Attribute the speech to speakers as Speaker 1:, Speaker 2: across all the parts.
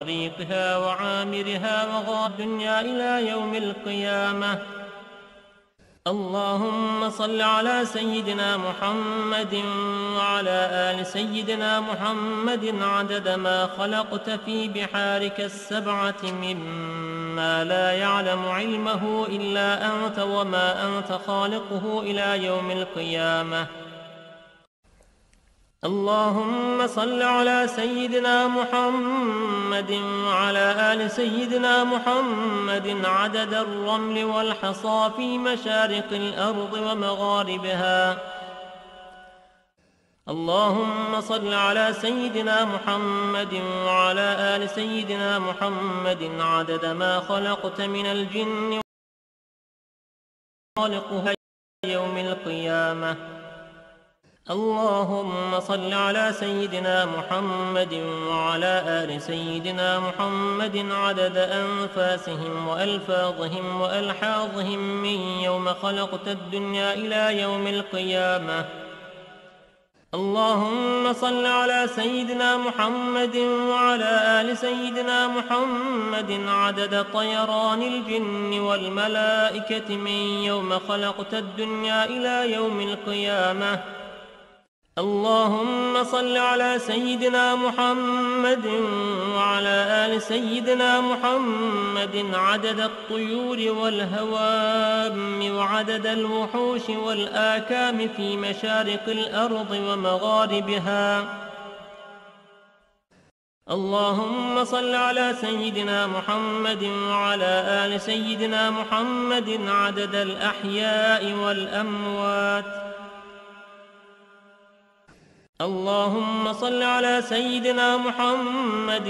Speaker 1: طريقها وعامرها وغار الدنيا إلى يوم القيامة. اللهم صل على سيدنا محمد وعلى آل سيدنا محمد عدد ما خلقت في بحارك السبعة مما لا يعلم علمه إلا أنت وما أنت خالقه إلى يوم القيامة. اللهم صل على سيدنا محمد وعلى آل سيدنا محمد عدد الرمل والحصى في مشارق الأرض ومغاربها. اللهم صل على سيدنا محمد وعلى آل سيدنا محمد عدد ما خلقت من الجن خالقها يوم القيامة. اللهم صل على سيدنا محمد وعلى آل سيدنا محمد عدد أنفاسهم وألفاظهم وألحاظهم من يوم خلقت الدنيا إلى يوم القيامة. اللهم صل على سيدنا محمد وعلى آل سيدنا محمد عدد طيران الجن والملائكة من يوم خلقت الدنيا إلى يوم القيامة. اللهم صل على سيدنا محمد وعلى آل سيدنا محمد عدد الطيور والهوام وعدد الوحوش والآكام في مشارق الأرض ومغاربها. اللهم صل على سيدنا محمد وعلى آل سيدنا محمد عدد الأحياء والأموات. اللهم صل على سيدنا محمد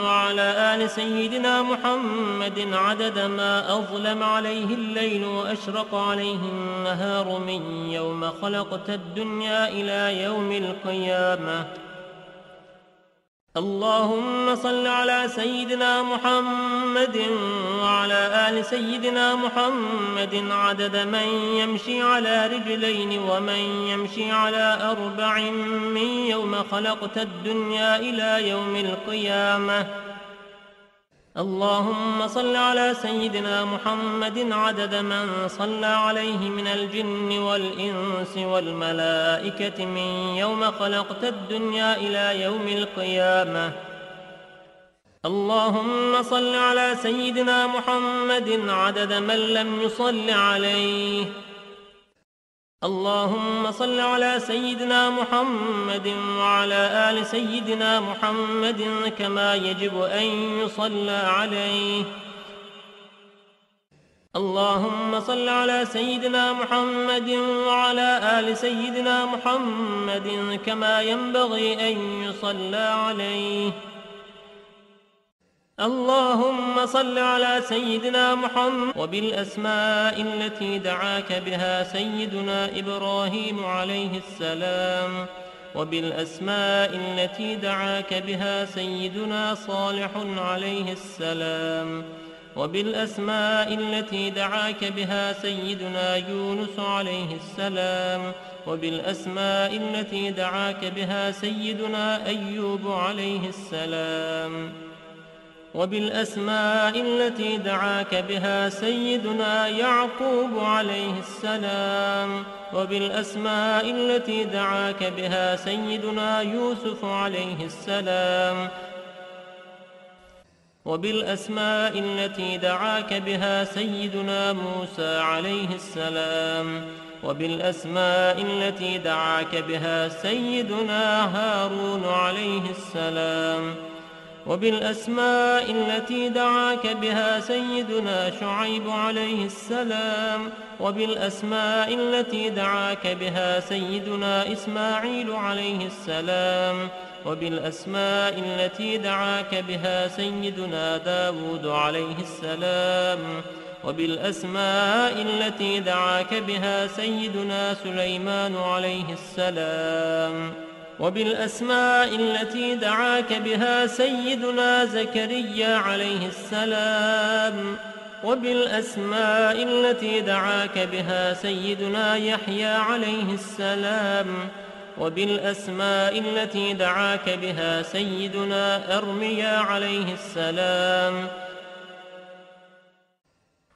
Speaker 1: وعلى آل سيدنا محمد عدد ما أظلم عليه الليل وأشرق عليه النهار من يوم خلقت الدنيا إلى يوم القيامة. اللهم صل على سيدنا محمد وعلى آل سيدنا محمد عدد من يمشي على رجلين ومن يمشي على أربع من يوم خلقت الدنيا إلى يوم القيامة. اللهم صل على سيدنا محمد عدد من صلى عليه من الجن والإنس والملائكة من يوم خلقت الدنيا إلى يوم القيامة. اللهم صل على سيدنا محمد عدد من لم يصل عليه. اللهم صل على سيدنا محمد وعلى آل سيدنا محمد كما يجب أن يصلى عليه. اللهم صل على سيدنا محمد وعلى آل سيدنا محمد كما ينبغي أن يصلى عليه. اللهم صل على سيدنا محمد وبالأسماء التي دعاك بها سيدنا إبراهيم عليه السلام، وبالأسماء التي دعاك بها سيدنا صالح عليه السلام، وبالأسماء التي دعاك بها سيدنا يونس عليه السلام، وبالأسماء التي دعاك بها سيدنا أيوب عليه السلام، وبالأسماء التي دعاك بها سيدنا يعقوب عليه السلام، وبالأسماء التي دعاك بها سيدنا يوسف عليه السلام، وبالأسماء التي دعاك بها سيدنا موسى عليه السلام، وبالأسماء التي دعاك بها سيدنا هارون عليه السلام، وبالأسماء التي دعاك بها سيدنا شعيب عليه السلام، وبالأسماء التي دعاك بها سيدنا إسماعيل عليه السلام، وبالأسماء التي دعاك بها سيدنا داود عليه السلام، وبالأسماء التي دعاك بها سيدنا سليمان عليه السلام، وبالأسماء التي دعاك بها سيدنا زكريا عليه السلام، وبالأسماء التي دعاك بها سيدنا يحيى عليه السلام، وبالأسماء التي دعاك بها سيدنا أرميا عليه السلام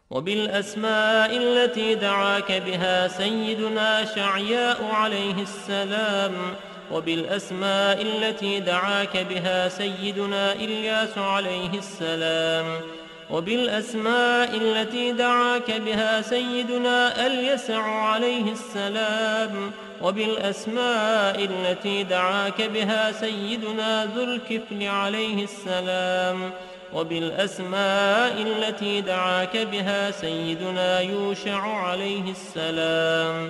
Speaker 1: وبالأسماء التي دعاك بها سيدنا شعياء عليه السلام وبالأسماء التي دعاك بها سيدنا إلياس عليه السلام وبالأسماء التي دعاك بها سيدنا اليسع عليه السلام وبالأسماء التي دعاك بها سيدنا ذو الكفل عليه السلام وبالأسماء التي دعاك بها سيدنا يوشع عليه السلام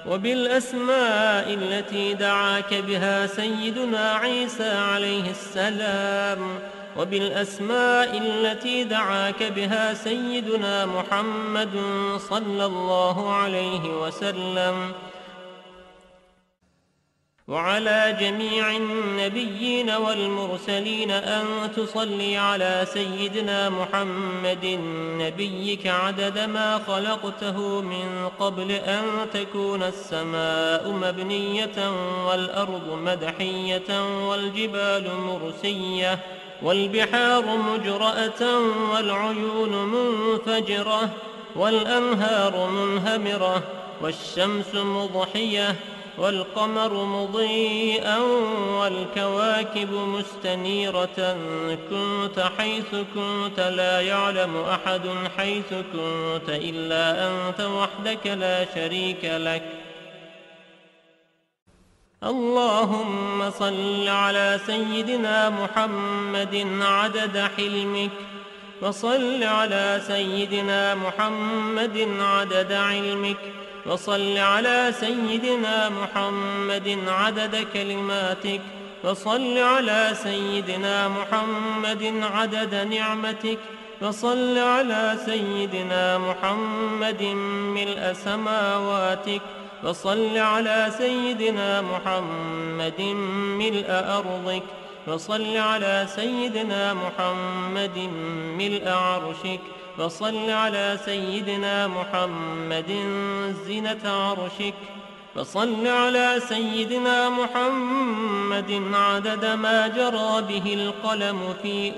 Speaker 1: وبالأسماء التي دعاك بها سيدنا عيسى عليه السلام وبالأسماء التي دعاك بها سيدنا محمد صلى الله عليه وسلم وعلى جميع النبيين والمرسلين أن تصلي على سيدنا محمد نبيك عدد ما خلقته من قبل أن تكون السماء مبنية والأرض مدحية والجبال مرسية والبحار مجرأة والعيون منفجرة والأنهار منهمرة والشمس مضحية والقمر مضيئا والكواكب مستنيرة كنت حيث كنت لا يعلم أحد حيث كنت إلا أنت وحدك لا شريك لك اللهم صل على سيدنا محمد عدد حلمك وصل على سيدنا محمد عدد علمك وصل على سيدنا محمد عدد كلماتك وصل على سيدنا محمد عدد نعمتك وصل على سيدنا محمد ملء سماواتك وصل على سيدنا محمد ملء أرضك وصل على سيدنا محمد ملء عرشك وصل على سيدنا محمد زينة عرشك وصل على سيدنا محمد عدد ما جرى به القلم في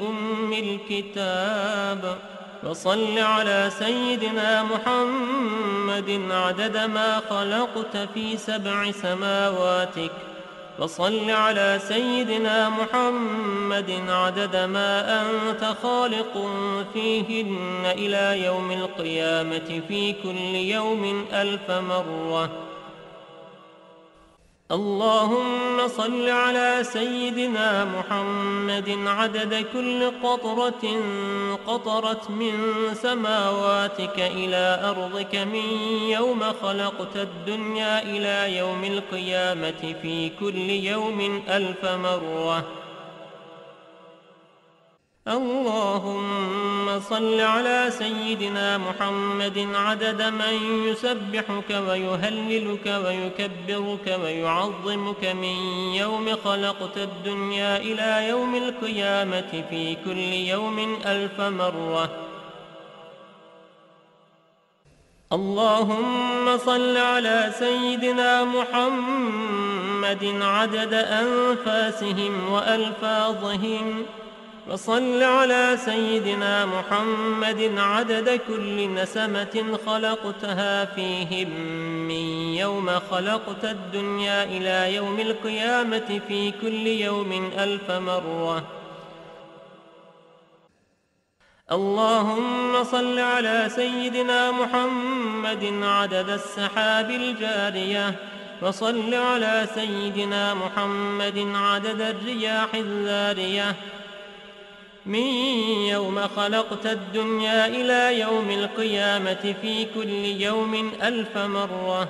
Speaker 1: الكتاب وصل على سيدنا محمد عدد ما خلقت في 7 سماواتك وصل على سيدنا محمد عدد ما أنت خالق فيهن إلى يوم القيامة في كل يوم 1000 مرة اللهم صل على سيدنا محمد عدد كل قطرة قطرت من سماواتك إلى أرضك من يوم خلقت الدنيا إلى يوم القيامة في كل يوم 1000 مرة اللهم صل على سيدنا محمد عدد من يسبحك ويهللك ويكبرك ويعظمك من يوم خلقت الدنيا إلى يوم القيامة في كل يوم 1000 مرة اللهم صل على سيدنا محمد عدد أنفاسهم وألفاظهم وصل على سيدنا محمد عدد كل نسمة خلقتها فيهم من يوم خلقت الدنيا إلى يوم القيامة في كل يوم 1000 مرة اللهم صل على سيدنا محمد عدد السحاب الجارية وصل على سيدنا محمد عدد الرياح الذارية من يوم خلقت الدنيا إلى يوم القيامة في كل يوم 1000 مرة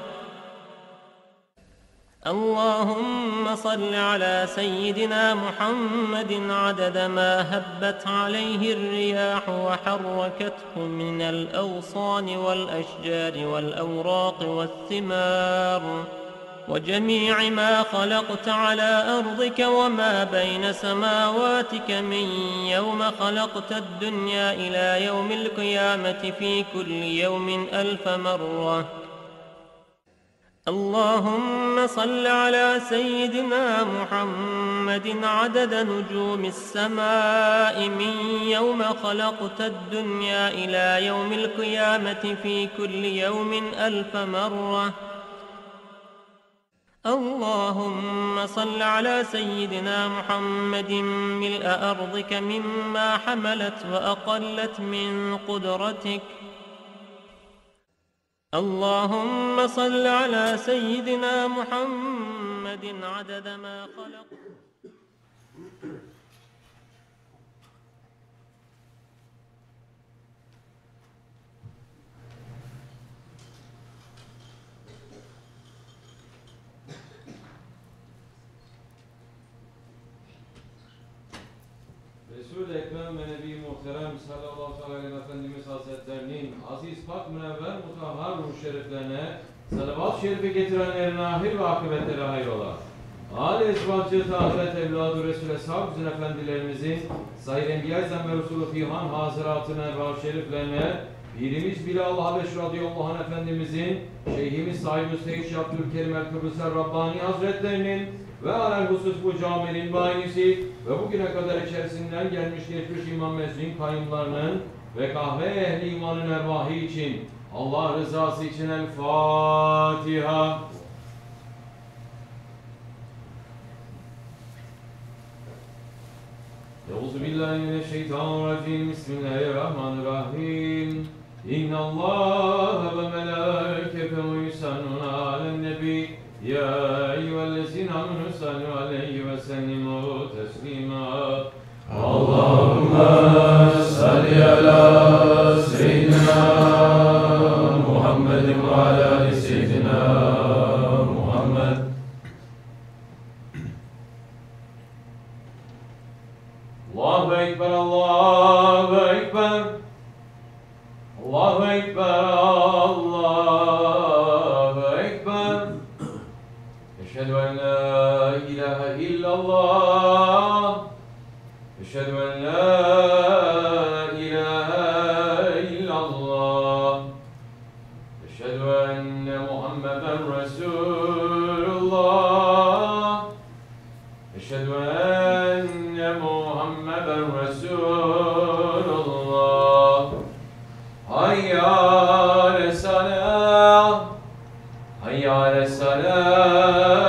Speaker 1: اللهم صل على سيدنا محمد عدد ما هبت عليه الرياح وحركته من الأغصان والأشجار والأوراق والثمار وجميع ما خلقت على أرضك وما بين سماواتك من يوم خلقت الدنيا إلى يوم القيامة في كل يوم 1000 مرة اللهم صل على سيدنا محمد عدد نجوم السماء من يوم خلقت الدنيا إلى يوم القيامة في كل يوم 1000 مرة. اللهم صل على سيدنا محمد ملء أرضك مما حملت وأقلت من قدرتك. اللهم صل على سيدنا محمد عدد ما خلق.
Speaker 2: Resul-i Ekrem ve Nebi Muhterem sallallahu aleyhi ve Efendimiz Hazretlerinin aziz, pak, münevver, mutahhar ruh şeriflerine salavat-ı şerifi getirenlerin ahir ve akıbetleri hayrola. Âl-i esbabcı, tahiret, evladı, Resul-i Eshab, bizim efendilerimizin Sayyid Enbiya ve Resulü Fihan hazıratına, erbab şeriflerine, Pirimiz Bilal Habeş radıyallahu anh Efendimizin, Şeyhimiz Sahibi Üsteyiş Abdülkerim el-Kıbrısel Rabbani Hazretlerinin ve alelhusus bu caminin bayisi ve bugüne kadar içerisinden gelmiş geçmiş İmam Mescid'in kayyumlarının ve kahve ehli imanın ervahı için, Allah rızası için El Fatiha. Euzubillahimineşşeytanirracim. Bismillahirrahmanirrahim. İnnallâhe ve melâiketehu yusallûne alen-nebî. Ya eyyühellezîne âmenû sallû aleyhi ve sellimû teslîmâ.
Speaker 3: Allahümme salli ala seyyidina Muhammedin ve ala ali seyyidina Muhammed.
Speaker 2: Allahu Ekber, Allahu Ekber. Allahu Ekber, Allahu Ekber. Eşhedü en la ilahe illallah. Eşhedü en la ilahe illallah. Eşhedü enne Muhammeden Resulullah. Eşhedü enne Muhammeden Resulullah. Hayya ale's-salâh. Hayya ale's-salâh.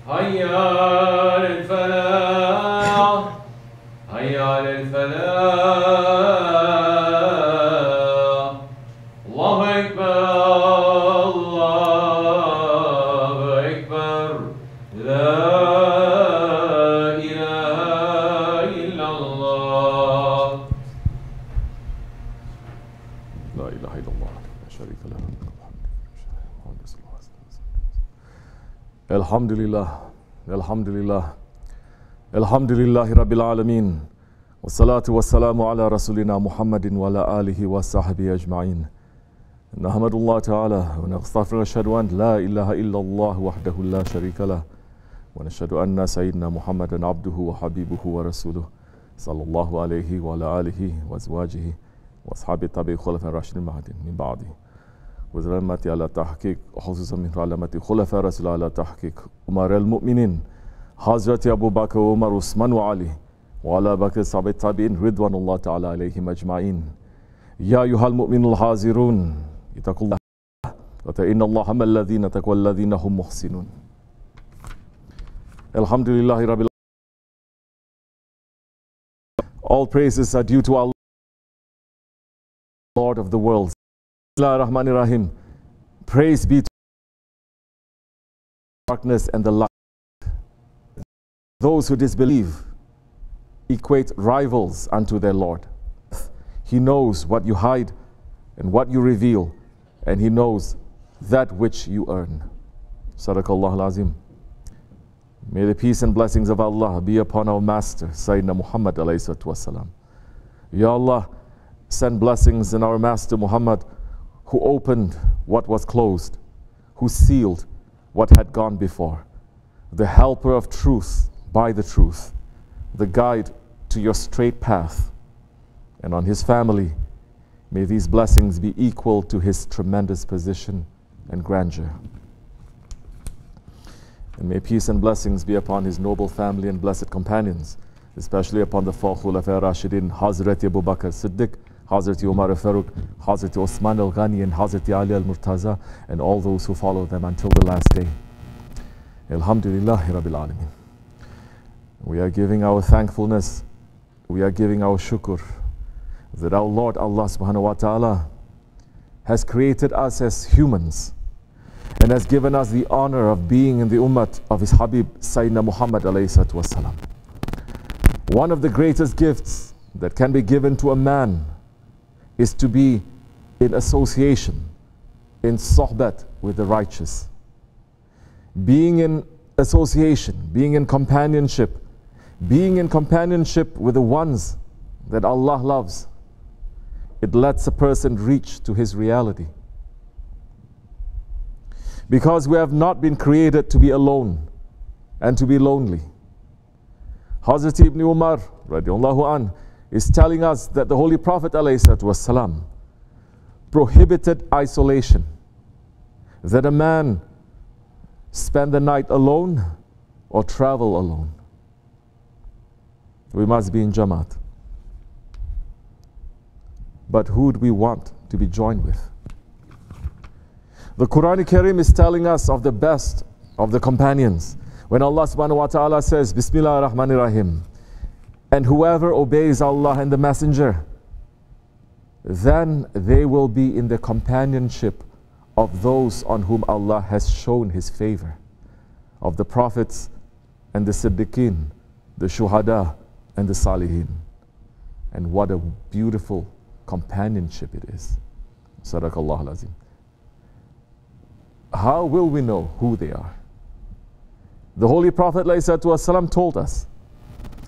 Speaker 2: Hayya alel-felâh. Hayya alel-felâh. Allahu Ekber, Allahu Ekber. La ilahe illallah.
Speaker 3: La ilahe illallah. La şerike lehu. Elhamdülillah. Elhamdülillah. Elhamdülillahi Rabbil alemin. Ve salatu ve selamu ala Resulina Muhammedin ve ala alihi ve sahbihi ecma'in. Nahmedullah Teala ve nestağfiru ve neşhedü en la ilahe illallah vahdehu la şerike leh ve neşhedü enne seyyidina Muhammeden abduhu ve habibuhu ve resuluh sallallahu aleyhi ve ala alihi ve ezvacihi ve ashabi tabi'i hulefâ raşidin mahdin min ba'di. Ve ziremmeti ala tahkik, hususan min alameti hulefâ Resulü ala tahkik, umarel mu'minin, Hazreti Ebu Bakr, Umar, Osman ve Ali ve ala bakr sahabe tabi'in ridvanullah teala aleyhim ecmain. Ya yuhal mu'minul hazirun itakullah ve te'innallaha mellezine tekvellezine hum muhsinun. Elhamdülillahi Rabbil. All praises are due to Allah, Lord of the worlds. Bismillahirrahmanirrahim. Praise be to darkness and the light. Those who disbelieve equate rivals unto their Lord. He knows what you hide and what you reveal, and He knows that which you earn. Sadaqallahu al-Azim. May the peace and blessings of Allah be upon our Master, Sayyidina Muhammad alayhi salatu wasalam. Ya Allah, send blessings in our Master Muhammad, who opened what was closed, who sealed what had gone before, the helper of truth by the truth, the guide to your straight path, and on his family, May these blessings be equal to his tremendous position and grandeur. And may peace and blessings be upon his noble family and blessed companions, especially upon the four Khulafa Rashidin, Hazrat Abu Bakr Siddiq, Hazrat Umar al-Faruq, Hazrat Osman al-Ghani, and Hazrat Ali al-Murtaza, and all those who follow them until the last day. Alhamdulillahi Rabbil Alameen. We are giving our thankfulness, we are giving our shukr, that our Lord Allah subhanahu wa ta'ala has created us as humans and has given us the honor of being in the ummah of his Habib Sayyidina Muhammad alayhi salatu wasalam. One of the greatest gifts that can be given to a man is to be in association, in sohbet with the righteous. Being in association, being in companionship with the ones that Allah loves, it lets a person reach to his reality. Because we have not been created to be alone and to be lonely. Hazrat Ibn Umar radiallahu an is telling us that the Holy Prophet ﷺ prohibited isolation, that a man spend the night alone or travel alone. We must be in Jamaat. But who do we want to be joined with? The Quran Karim is telling us of the best of the companions. When Allah subhanahu wa ta'ala says, Bismillah ar-Rahman ar-Rahim, and whoever obeys Allah and the Messenger, then they will be in the companionship of those on whom Allah has shown His favor, of the prophets and the Siddiqeen, the Shuhada and the Salihin. And what a beautiful companionship it is. Sadaqallahu al-Azim. How will we know who they are? The Holy Prophet ﷺ told us.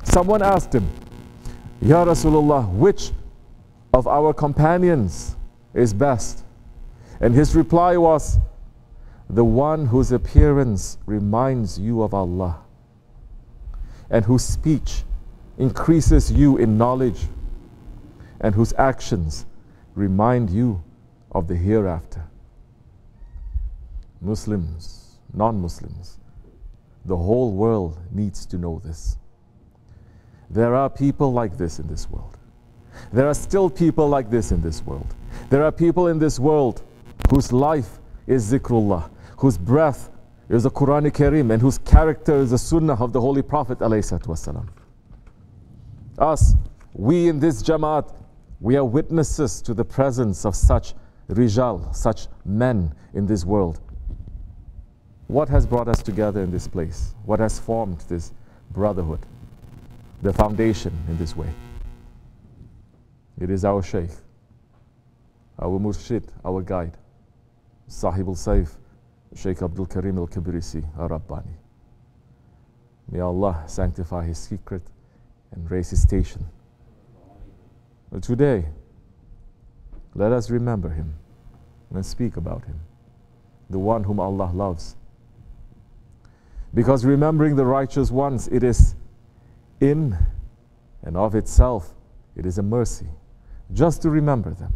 Speaker 3: Someone asked him, Ya Rasulullah, which of our companions is best? And his reply was, the one whose appearance reminds you of Allah and whose speech increases you in knowledge and whose actions remind you of the hereafter. Muslims, non-Muslims, the whole world needs to know this. There are people like this in this world. There are still people like this in this world. There are people in this world whose life is zikrullah, whose breath is the Quran Karim, and whose character is the sunnah of the Holy Prophet ﷺ. Us, we in this Jamaat, we are witnesses to the presence of such rijal, such men in this world. What has brought us together in this place? What has formed this brotherhood, the foundation in this way? It is our Shaykh, our Murshid, our guide, Sahib al-Saif, Shaykh Abdul Karim al-Kabirisi, al-Rabbani. May Allah sanctify his secret and raise his station. But today, let us remember him and speak about him, the one whom Allah loves. Because remembering the righteous ones, it is in and of itself, it is a mercy, just to remember them.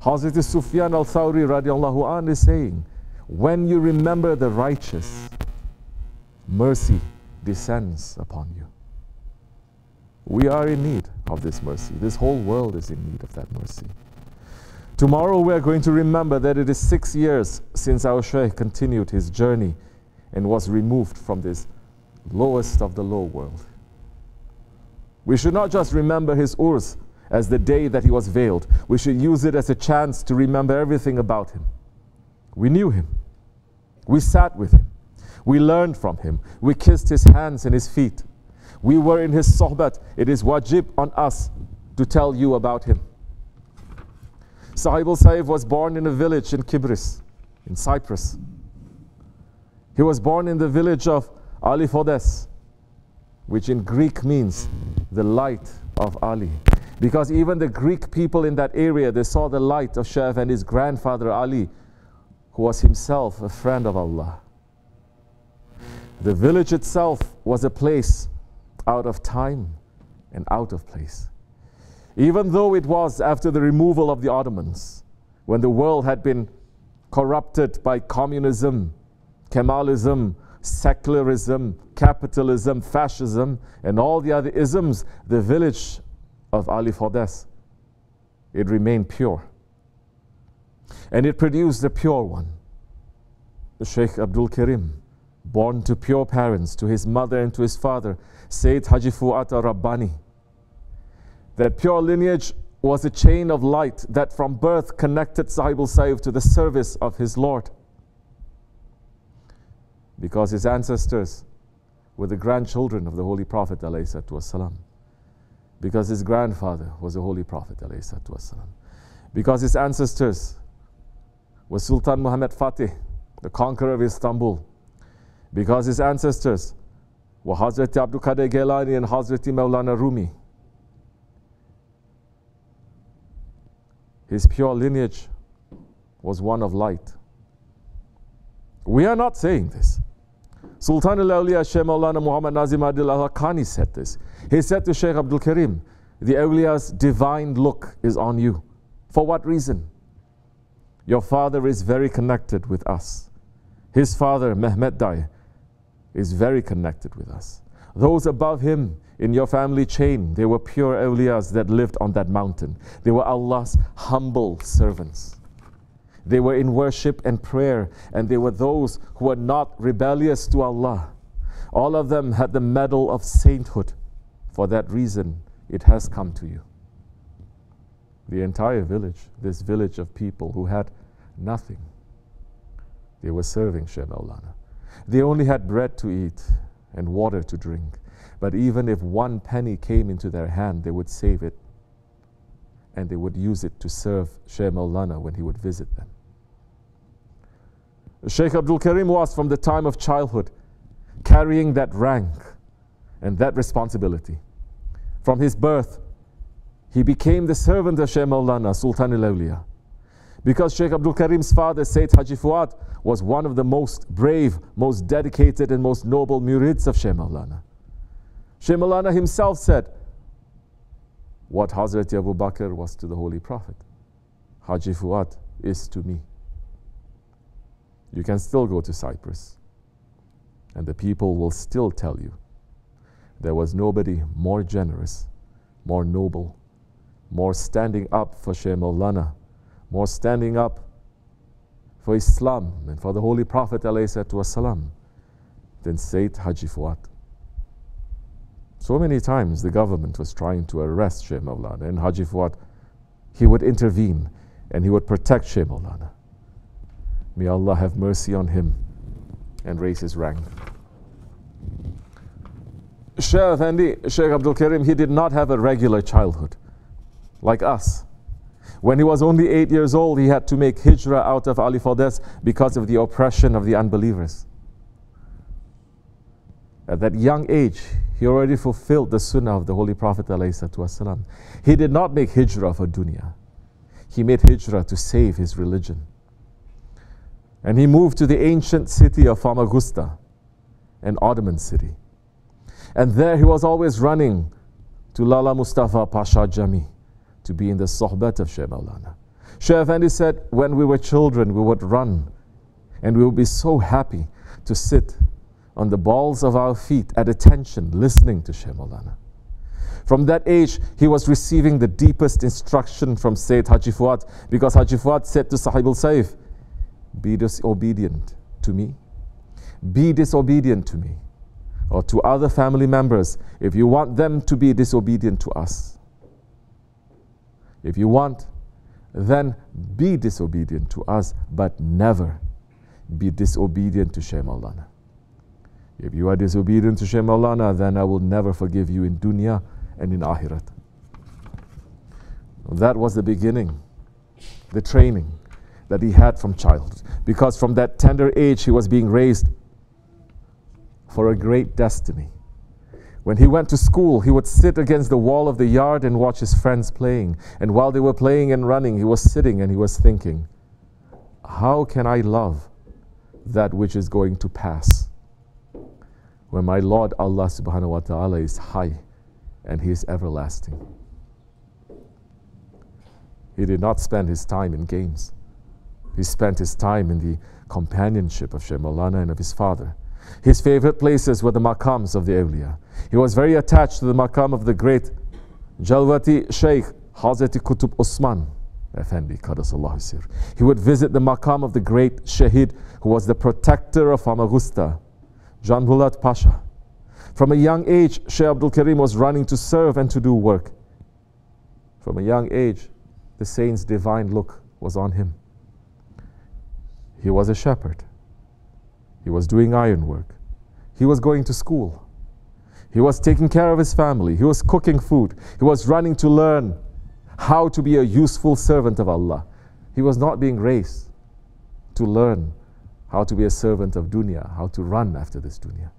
Speaker 3: Hazrat Sufyan al-Thawri radiallahu anh is saying, when you remember the righteous, mercy descends upon you. We are in need of this mercy. This whole world is in need of that mercy. Tomorrow we are going to remember that it is 6 years since our Shaykh continued his journey and was removed from this lowest of the low world. We should not just remember his urs as the day that he was veiled. We should use it as a chance to remember everything about him. We knew him. We sat with him. We learned from him. We kissed his hands and his feet. We were in his sohbet. It is wajib on us to tell you about him. Sahib al-Saif was born in a village in Kibris, in Cyprus. He was born in the village of Alifodes, which in Greek means the light of Ali. Because even the Greek people in that area, they saw the light of Shaykh and his grandfather Ali, who was himself a friend of Allah. The village itself was a place out of time and out of place. Even though it was after the removal of the Ottomans, when the world had been corrupted by communism, Kemalism, secularism, capitalism, fascism, and all the other isms, the village of Ali Fordes, it remained pure. And it produced a pure one, the Sheikh Abdul Karim, born to pure parents, to his mother and to his father, Sayyid Haji Fuat al-Rabbani. That pure lineage was a chain of light that from birth connected Sahib al-Saif to the service of his Lord. Because his ancestors were the grandchildren of the Holy Prophet ﷺ. Because his grandfather was the Holy Prophet ﷺ. Because his ancestors were Sultan Muhammad Fatih, the conqueror of Istanbul. Because his ancestors were Hazrat Abdul Qadir Gilani and Hazrat Maulana Rumi. His pure lineage was one of light. We are not saying this. Sultan al-Awliya Shaykh Maulana Muhammad Nazim Adil al-Haqqani said this. He said to Shaykh Abdul Karim, the awliya's divine look is on you. For what reason? Your father is very connected with us. His father, Mehmet Dai, is very connected with us. Those above him in your family chain, they were pure awliyas that lived on that mountain. They were Allah's humble servants. They were in worship and prayer, and they were those who were not rebellious to Allah. All of them had the medal of sainthood. For that reason, it has come to you. The entire village, this village of people who had nothing, they were serving Shaykh Maulana. They only had bread to eat and water to drink. But even if 1 penny came into their hand, they would save it and they would use it to serve Shaykh Maulana when he would visit them. Shaykh Abdul Karim was from the time of childhood carrying that rank and that responsibility. From his birth, he became the servant of Shaykh Maulana, Sultan al-Awliya. Because Shaykh Abdul Karim's father, Sayyid Haji Fuad, was one of the most brave, most dedicated and most noble murids of Shaykh Maulana. Shaykh Maulana himself said, what Hazrat Abu Bakr was to the Holy Prophet, Haji Fuad is to me. You can still go to Cyprus, and the people will still tell you there was nobody more generous, more noble, more standing up for Shaykh Maulana, more standing up for Islam and for the Holy Prophet ﷺ than Sayyid Haji Fuad. So many times the government was trying to arrest Shaykh Maulana, and Haji Fuad, he would intervene and he would protect Shaykh Maulana. May Allah have mercy on him and raise his rank. Shaykh Effendi, Shaykh Abdul Karim, he did not have a regular childhood like us. When he was only 8 years old, he had to make hijrah out of Ali Fordes because of the oppression of the unbelievers. At that young age, he already fulfilled the sunnah of the Holy Prophet ﷺ. He did not make hijrah for dunya. He made hijrah to save his religion. And he moved to the ancient city of Famagusta, an Ottoman city. And there he was always running to Lala Mustafa Pasha Jami to be in the sohbet of Shaykh Maulana. Shaykh Effendi said, when we were children, we would run and we would be so happy to sit on the balls of our feet at attention, listening to Shaykh Maulana. From that age, he was receiving the deepest instruction from Sayyid Haji Fuad, because Haji Fuad said to Sahib al-Saif, be disobedient to me, be disobedient to me, or to other family members if you want them to be disobedient to us. If you want, then be disobedient to us, but never be disobedient to Shaykh Maulana. If you are disobedient to Shaykh Maulana, then I will never forgive you in dunya and in akhirat. That was the beginning, the training that he had from childhood. Because from that tender age, he was being raised for a great destiny. When he went to school, he would sit against the wall of the yard and watch his friends playing. And while they were playing and running, he was sitting and he was thinking, how can I love that which is going to pass when my Lord Allah subhanahu wa ta'ala is high and he is everlasting? He did not spend his time in games. He spent his time in the companionship of Shaykh Maulana and of his father. His favorite places were the maqams of the awliya. He was very attached to the maqam of the great Jalwati Shaykh Hazreti Qutb Osman Effendi Qadasallahu Sir. He would visit the maqam of the great Shahid who was the protector of Famagusta, Jan Bulat Pasha. From a young age, Shaykh Abdul Karim was running to serve and to do work. From a young age, the saint's divine look was on him. He was a shepherd. He was doing iron work. He was going to school. He was taking care of his family. He was cooking food. He was running to learn how to be a useful servant of Allah. He was not being raised to learn how to be a servant of dunya, how to run after this dunya.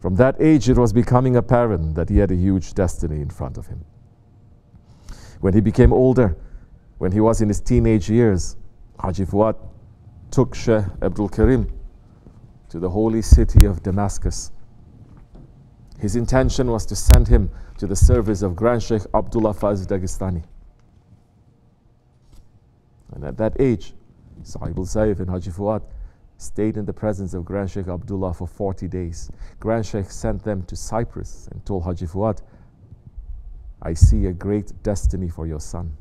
Speaker 3: From that age, it was becoming apparent that he had a huge destiny in front of him. When he became older, when he was in his teenage years, Haji Fuad took Shaykh Abdul Karim to the holy city of Damascus. His intention was to send him to the service of Grand Sheikh Abdullah Faz Dagestani. And at that age, Sahib al-Saif and Haji Fuad stayed in the presence of Grand Sheikh Abdullah for 40 days. Grand Sheikh sent them to Cyprus and told Haji Fuad, I see a great destiny for your son.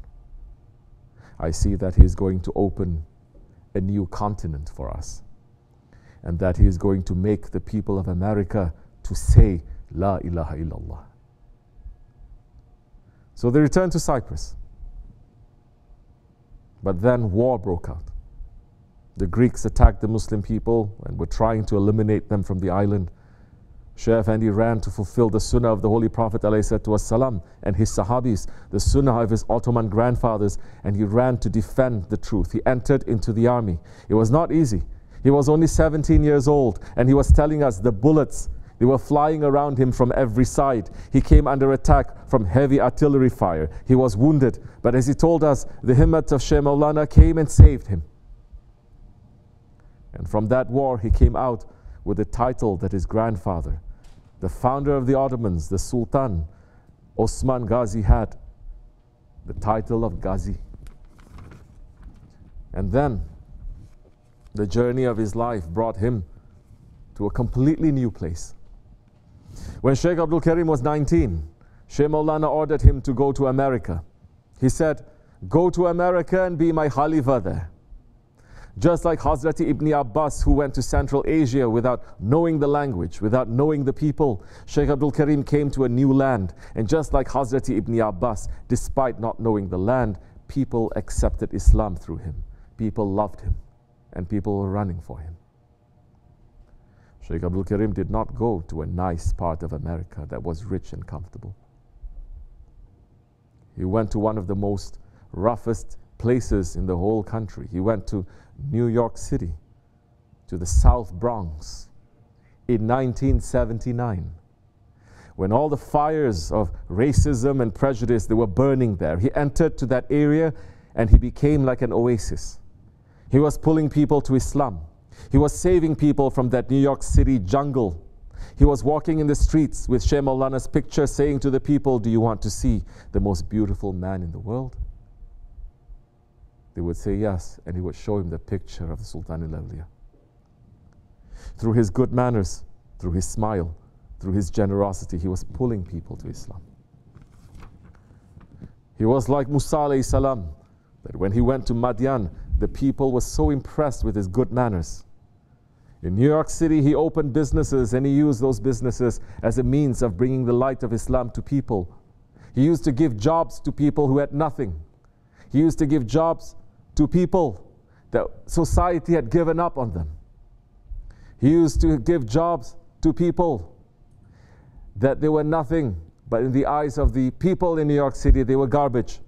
Speaker 3: I see that he is going to open a new continent for us, and that he is going to make the people of America to say La ilaha illallah. So they returned to Cyprus. But then war broke out. The Greeks attacked the Muslim people and were trying to eliminate them from the island. Shaykh Effendi ran to fulfill the sunnah of the Holy Prophet ﷺ and his Sahabis, the sunnah of his Ottoman grandfathers, and he ran to defend the truth. He entered into the army. It was not easy. He was only 17 years old, and he was telling us the bullets, they were flying around him from every side. He came under attack from heavy artillery fire. He was wounded, but as he told us, the himmat of Shaykh Maulana came and saved him. And from that war, he came out with the title that his grandfather, the founder of the Ottomans, the Sultan Osman Ghazi, had, the title of Ghazi. And then the journey of his life brought him to a completely new place. When Shaykh Abdul Karim was 19, Shaykh Maulana ordered him to go to America. He said, go to America and be my Khalifa there. Just like Hazrati Ibn Abbas, who went to Central Asia without knowing the language, without knowing the people, Shaykh Abdul Karim came to a new land. And just like Hazrati Ibn Abbas, despite not knowing the land, people accepted Islam through him. People loved him, and people were running for him. Shaykh Abdul Karim did not go to a nice part of America that was rich and comfortable. He went to one of the most roughest places in the whole country. He went to New York City, to the South Bronx in 1979, when all the fires of racism and prejudice, they were burning there. He entered to that area and he became like an oasis. He was pulling people to Islam. He was saving people from that New York City jungle. He was walking in the streets with Shaykh Maulana's picture, saying to the people, do you want to see the most beautiful man in the world? They would say yes, and he would show him the picture of the Sultan al-Awliya. Through his good manners, through his smile, through his generosity, he was pulling people to Islam. He was like Musa alayhi salam, that when he went to Madian, the people were so impressed with his good manners. In New York City, he opened businesses, and he used those businesses as a means of bringing the light of Islam to people. He used to give jobs to people who had nothing. He used to give jobs to people that society had given up on them. He used to give jobs to people that they were nothing, but in the eyes of the people in New York City, they were garbage.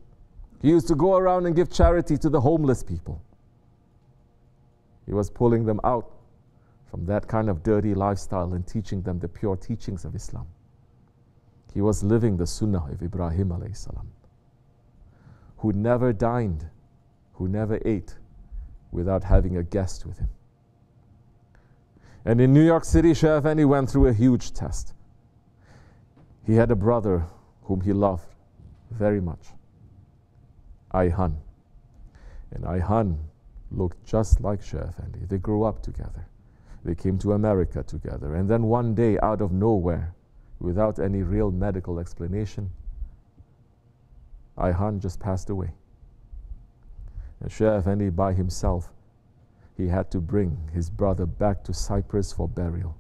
Speaker 3: He used to go around and give charity to the homeless people. He was pulling them out from that kind of dirty lifestyle and teaching them the pure teachings of Islam. He was living the sunnah of Ibrahim alayhi salam, who never dined, who never ate without having a guest with him. And in New York City, Shaykh Effendi went through a huge test. He had a brother whom he loved very much. Ayhan. And Ayhan looked just like Shaykh Effendi. They grew up together. They came to America together. And then one day, out of nowhere, without any real medical explanation, Ayhan just passed away. And Shaykh Effendi by himself, he had to bring his brother back to Cyprus for burial.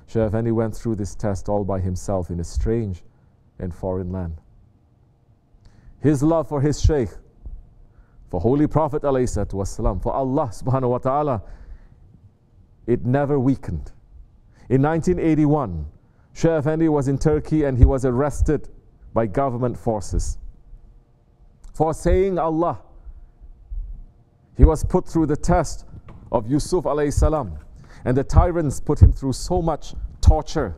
Speaker 3: Shaykh Effendi went through this test all by himself in a strange and foreign land. His love for his Shaykh, for Holy Prophet ﷺ, for Allah subhanahu wa ta'ala, it never weakened. In 1981, Shaykh Effendi was in Turkey and he was arrested by government forces for saying Allah. He was put through the test of Yusuf alayhi salam, and the tyrants put him through so much torture,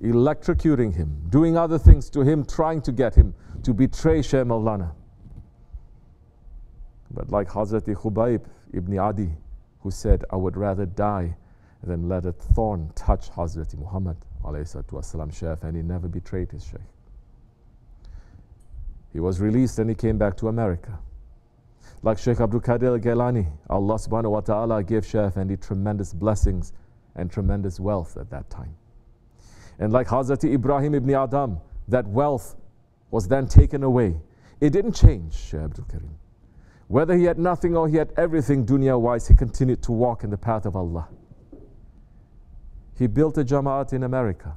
Speaker 3: electrocuting him, doing other things to him, trying to get him to betray Shaykh Maulana. But like Hazrat Khubayb ibn Adi, who said, I would rather die than let a thorn touch Hazrat Muhammad ﷺ, Shaykh Effendi never betrayed his Shaykh. He was released and he came back to America. Like Shaykh Abdul Qadir al-Gailani, Allah subhanahu wa ta'ala gave Shaykh Effendi tremendous blessings and tremendous wealth at that time. And like Hazrat Ibrahim ibn Adam, that wealth was then taken away. It didn't change Shaykh Abdul Karim. Whether he had nothing or he had everything dunya-wise, he continued to walk in the path of Allah. He built a Jama'at in America.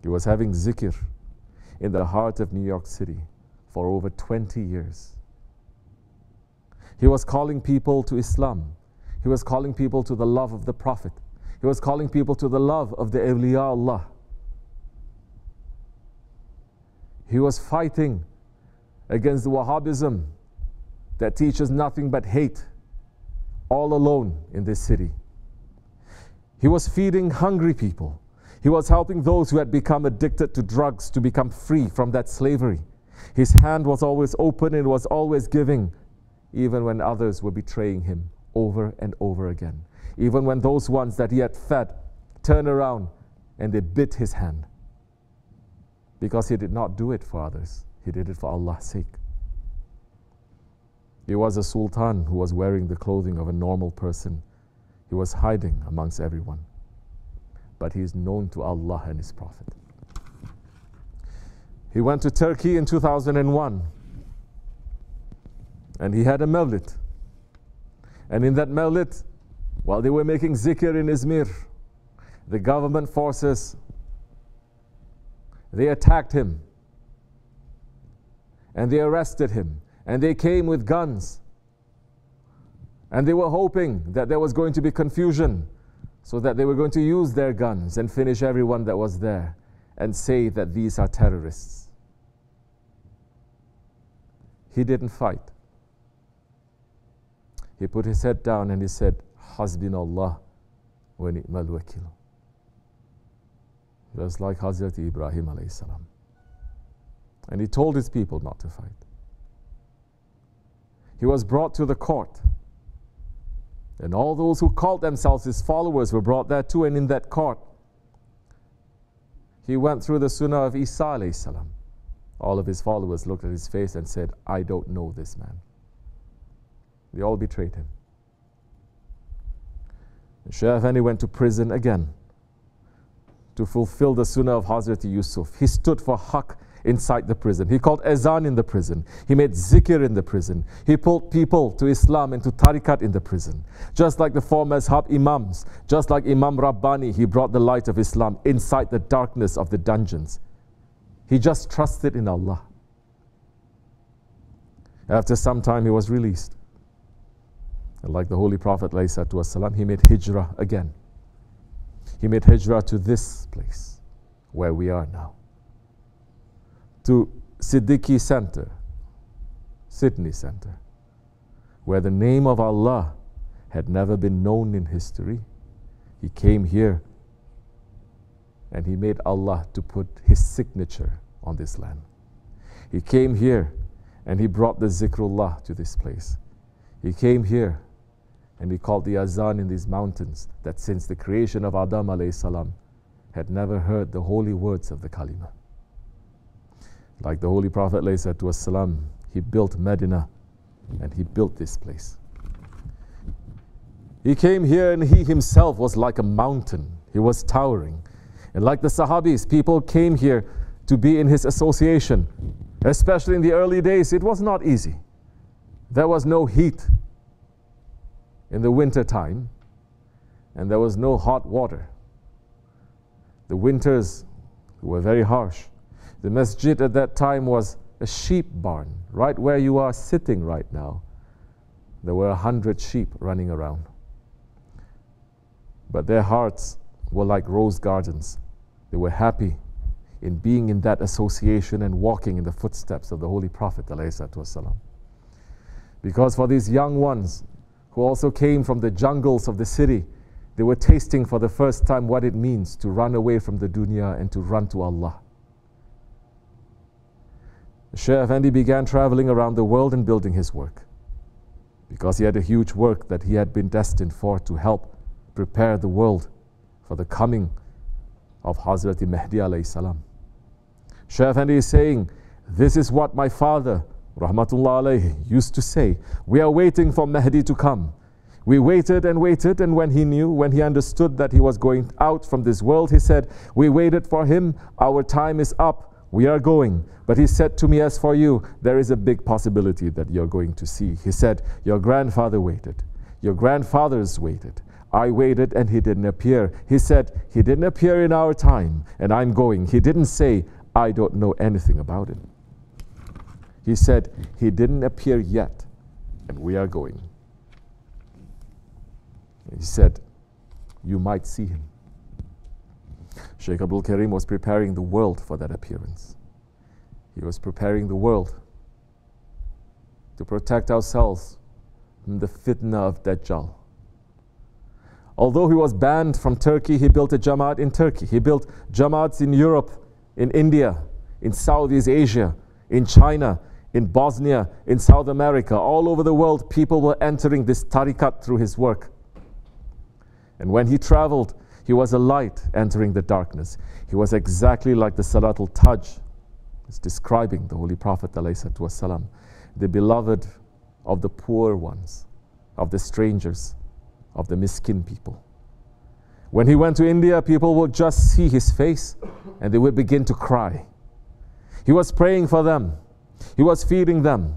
Speaker 3: He was having zikr in the heart of New York City for over 20 years. He was calling people to Islam. He was calling people to the love of the Prophet. He was calling people to the love of the awliya Allah. He was fighting against the Wahhabism that teaches nothing but hate, all alone in this city. He was feeding hungry people. He was helping those who had become addicted to drugs to become free from that slavery. His hand was always open and was always giving, even when others were betraying him over and over again. Even when those ones that he had fed turned around and they bit his hand. Because he did not do it for others. He did it for Allah's sake. He was a sultan who was wearing the clothing of a normal person. He was hiding amongst everyone. But he is known to Allah and His Prophet. He went to Turkey in 2001. And he had a mawlid. And in that mawlid, while they were making zikr in Izmir, the government forces, they attacked him. And they arrested him. And they came with guns. And they were hoping that there was going to be confusion, so that they were going to use their guns and finish everyone that was there and say that these are terrorists. He didn't fight. He put his head down and he said, Hasbinallah wa ni'mal wakil. Just like Hazrat Ibrahim alayhi salam. And he told his people not to fight. He was brought to the court. And all those who called themselves his followers were brought there too. And in that court, he went through the sunnah of Isa alayhi salam. All of his followers looked at his face and said, I don't know this man. They all betrayed him. Shaykh Effendi went to prison again to fulfill the sunnah of Hazrat Yusuf. He stood for haqq inside the prison. He called azan in the prison. He made zikr in the prison. He pulled people to Islam and to tariqat in the prison. Just like the four mazhab imams, just like Imam Rabbani, he brought the light of Islam inside the darkness of the dungeons. He just trusted in Allah. After some time, he was released. And like the Holy Prophet ﷺ, he made hijrah again. He made hijrah to this place where we are now. To Siddiqui Center, Sydney Center, where the name of Allah had never been known in history. He came here and he made Allah to put his signature on this land. He came here and he brought the zikrullah to this place. He came here and he called the azan in these mountains that since the creation of Adam alayhi salam had never heard the holy words of the kalima. Like the Holy Prophet ﷺ, he built Medina and he built this place. He came here and he himself was like a mountain. He was towering. And like the Sahabis, people came here to be in his association. Especially in the early days, it was not easy. There was no heat in the winter time, and there was no hot water. The winters were very harsh. The masjid at that time was a sheep barn, right where you are sitting right now. There were 100 sheep running around. But their hearts were like rose gardens. They were happy in being in that association and walking in the footsteps of the Holy Prophet ﷺ. Because for these young ones who also came from the jungles of the city, they were tasting for the first time what it means to run away from the dunya and to run to Allah. Shaykh Effendi began traveling around the world and building his work, because he had a huge work that he had been destined for, to help prepare the world for the coming of Hazrat Mahdi alayhi salam. Shaykh Effendi is saying, this is what my father, rahmatullah alayhi, used to say. We are waiting for Mahdi to come. We waited and waited, and when he understood that he was going out from this world, he said, we waited for him, our time is up, we are going. But he said to me, as for you, there is a big possibility that you're going to see. He said, your grandfather waited, your grandfathers waited, I waited and he didn't appear. He said, he didn't appear in our time and I'm going. He didn't say, I don't know anything about him. He said, he didn't appear yet and we are going. He said, you might see him. Sheikh Abdul Karim was preparing the world for that appearance. He was preparing the world to protect ourselves from the fitna of Dajjal. Although he was banned from Turkey, he built a Jamaat in Turkey. He built Jamaats in Europe, in India, in Southeast Asia, in China, in Bosnia, in South America. All over the world, people were entering this tariqat through his work. And when he traveled, he was a light entering the darkness. He was exactly like the Salatul Taj. It's describing the Holy Prophet ﷺ, the beloved of the poor ones, of the strangers, of the miskin people. When he went to India, people would just see his face and they would begin to cry. He was praying for them. He was feeding them.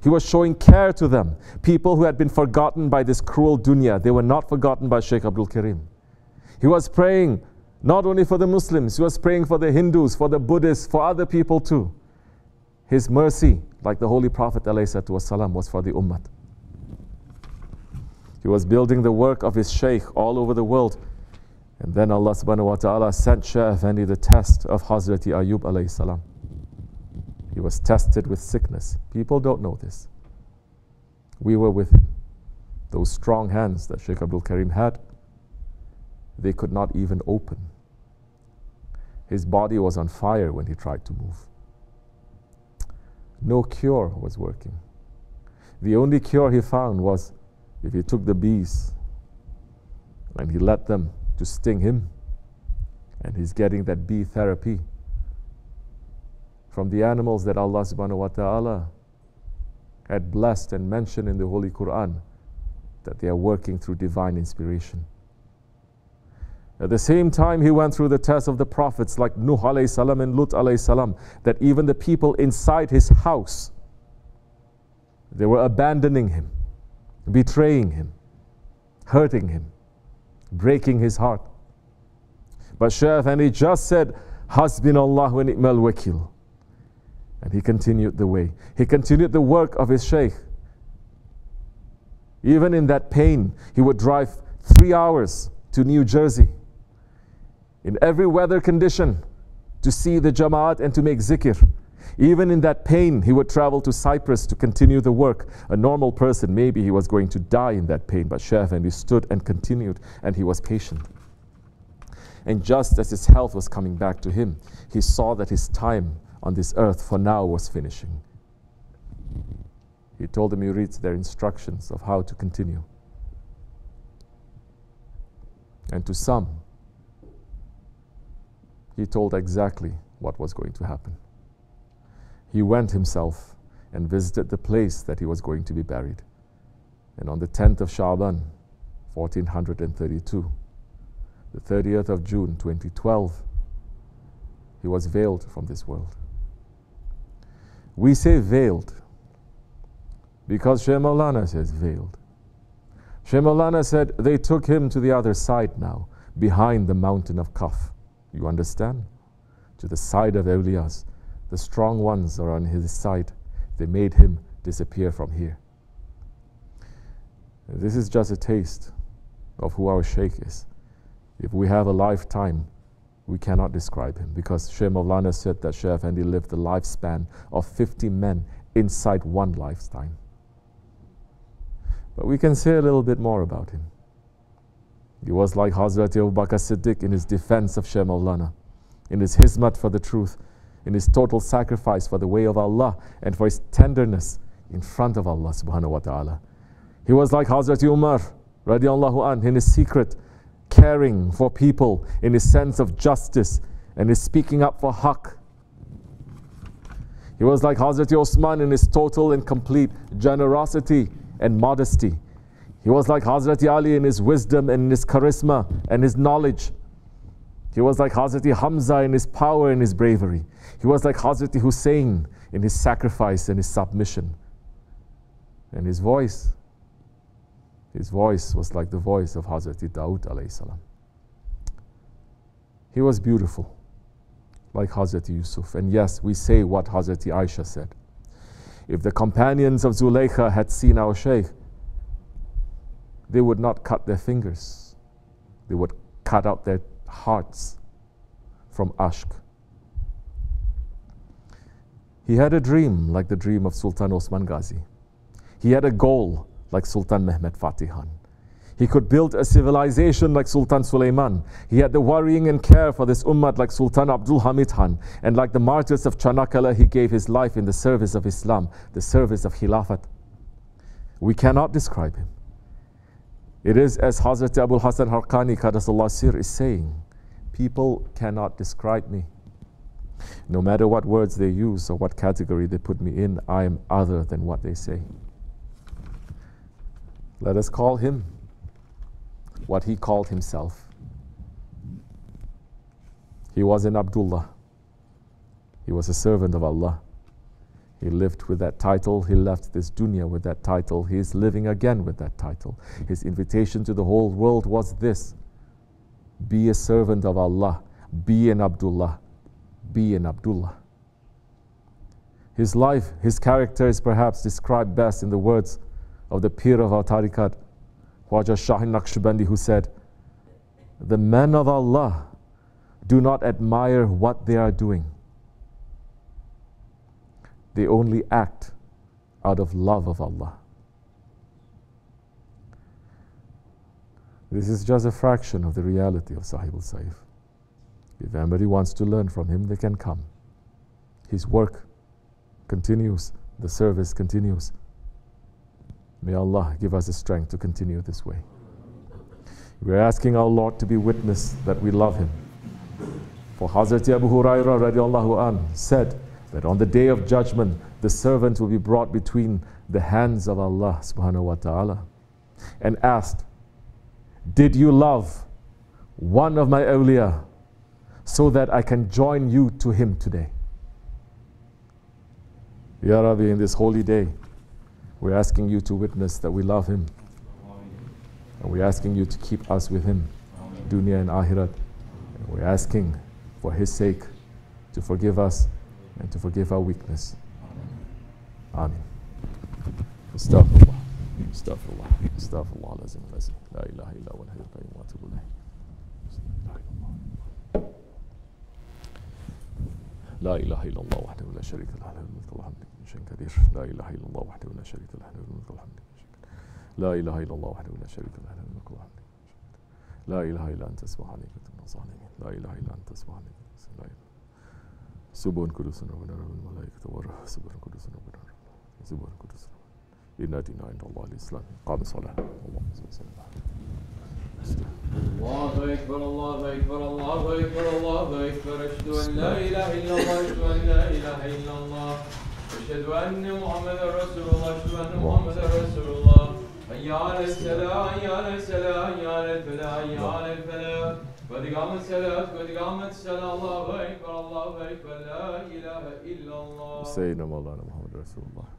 Speaker 3: He was showing care to them. People who had been forgotten by this cruel dunya, they were not forgotten by Sheikh Abdul Karim. He was praying not only for the Muslims, he was praying for the Hindus, for the Buddhists, for other people too. His mercy, like the Holy Prophet ﷺ, was for the Ummah. He was building the work of his Shaykh all over the world. And then Allah subhanahu wa ta'ala sent Shaykh Effendi the test of Hazrat Ayub alayhi salam. He was tested with sickness. People don't know this. We were with him. Those strong hands that Sheikh Abdul Karim had, they could not even open. His body was on fire when he tried to move. No cure was working. The only cure he found was if he took the bees and he let them to sting him, and he's getting that bee therapy from the animals that Allah subhanahu wa ta'ala had blessed and mentioned in the Holy Quran, that they are working through divine inspiration. At the same time, he went through the test of the prophets like Nuh alayhi salam and Lut alayhi salam, that even the people inside his house, they were abandoning him, betraying him, hurting him, breaking his heart. But Shaykh Effendi just said, Hasbinallah wa ni'mal wakil. And he continued the way. He continued the work of his Shaykh. Even in that pain, he would drive 3 hours to New Jersey in every weather condition to see the Jamaat and to make zikr. Even in that pain, he would travel to Cyprus to continue the work. A normal person, maybe he was going to die in that pain, but Shaykh Effendi stood and continued, and he was patient. And just as his health was coming back to him, he saw that his time on this earth for now was finishing. He told the murids their instructions of how to continue. And to some, he told exactly what was going to happen. he went himself and visited the place that he was going to be buried. And on the 10th of Sha'ban, 1432, the 30th of June, 2012, he was veiled from this world. We say veiled because Shaykh Maulana says veiled. Shaykh Maulana said they took him to the other side now, behind the mountain of Kaf. You understand? To the side of awliyas. The strong ones are on his side. They made him disappear from here. This is just a taste of who our Shaykh is. If we have a lifetime, we cannot describe him, because Shaykh Maulana said that Shaykh Effendi lived the lifespan of 50 men inside one lifetime. But we can say a little bit more about him. He was like Hazrat Abu Bakr Siddiq in his defense of Shaykh Maulana, in his hizmat for the truth, in his total sacrifice for the way of Allah, and for his tenderness in front of Allah subhanahu wa ta'ala. He was like Hazrat Umar radiallahu anh in his secret caring for people, in his sense of justice and his speaking up for haqq. He was like Hazrat Osman in his total and complete generosity and modesty. He was like Hazrat Ali in his wisdom and in his charisma and his knowledge. He was like Hazrat Hamza in his power and his bravery. He was like Hazrat Hussein in his sacrifice and his submission. And his voice was like the voice of Hazrat Dawood alayhi salam. He was beautiful, like Hazrat Yusuf. And yes, we say what Hazrat Aisha said. If the companions of Zulaykha had seen our Shaykh, they would not cut their fingers. They would cut out their hearts from ashq. He had a dream like the dream of Sultan Osman Ghazi. He had a goal like Sultan Mehmed Fatih Khan. He could build a civilization like Sultan Suleiman. He had the worrying and care for this ummah like Sultan Abdul Hamid Khan. And like the martyrs of Chanakala, he gave his life in the service of Islam, the service of Khilafat. We cannot describe him. It is as Hazrat Abul Hasan Harqani Qaddasallahu Sir is saying, people cannot describe me. No matter what words they use or what category they put me in, I am other than what they say. Let us call him what he called himself. He was an Abdullah. He was a servant of Allah. He lived with that title. He left this dunya with that title. He is living again with that title. His invitation to the whole world was this: be a servant of Allah. Be an Abdullah. Be an Abdullah. His life, his character is perhaps described best in the words of the Pir of our tariqat, Khwaja Shahin Naqshbandi, who said, "The men of Allah do not admire what they are doing. They only act out of love of Allah." This is just a fraction of the reality of Sahib al-Saif. If anybody wants to learn from him, they can come. His work continues, the service continues. May Allah give us the strength to continue this way. We are asking our Lord to be witness that we love him. For Hazrat Abu Hurairah radiallahu anh said that on the day of judgment, the servant will be brought between the hands of Allah subhanahu wa ta'ala and asked, "Did you love one of my awliya so that I can join you to him today?" Ya Rabbi, in this holy day, we're asking you to witness that we love him. And we're asking you to keep us with him, dunya and akhirat. And we're asking for his sake to forgive us and to forgive our weakness. Amin. Astaghfirullah. Astaghfirullah. Astaghfirullah. Lazim. Lazim. La ilaha illa wa al-hayyul qayyum wa atubu ilayh. لا إله إلا الله وحده لا شريك له له الملك والحمد لله شيء كبير لا إله إلا الله وحده لا شريك له له الملك والحمد لله لا إله إلا الله وحده لا شريك له له الملك والحمد لله لا إله إلا أنت سبحانك كنا ظالمين لا إله إلا أنت سبحانك لا إله سبحان قدوس ربنا رب الملائكة والروح سبحان قدوس ربنا سبحان قدوس إن دين عند الله الإسلام قام الصلاة اللهم صل وسلم
Speaker 2: Allahu Ekber, Allahu Ekber, Allahu Ekber, Allahu Ekber. Eşhedü en la ilahe illallah, eşhedü en la ilahe illallah. Eşhedü enne Muhammeden Resulullah, eşhedü enne Muhammeden Resulullah. Hayya aleyhisselam, hayya aleyhisselam, hayya aleyhisselam, hayya aleyhisselam. Ve digamet selat, ve digamet selat. Allahu Ekber, Allahu Ekber, la ilahe illallah.
Speaker 3: Seyyidina Mevlana Muhammed Resulullah.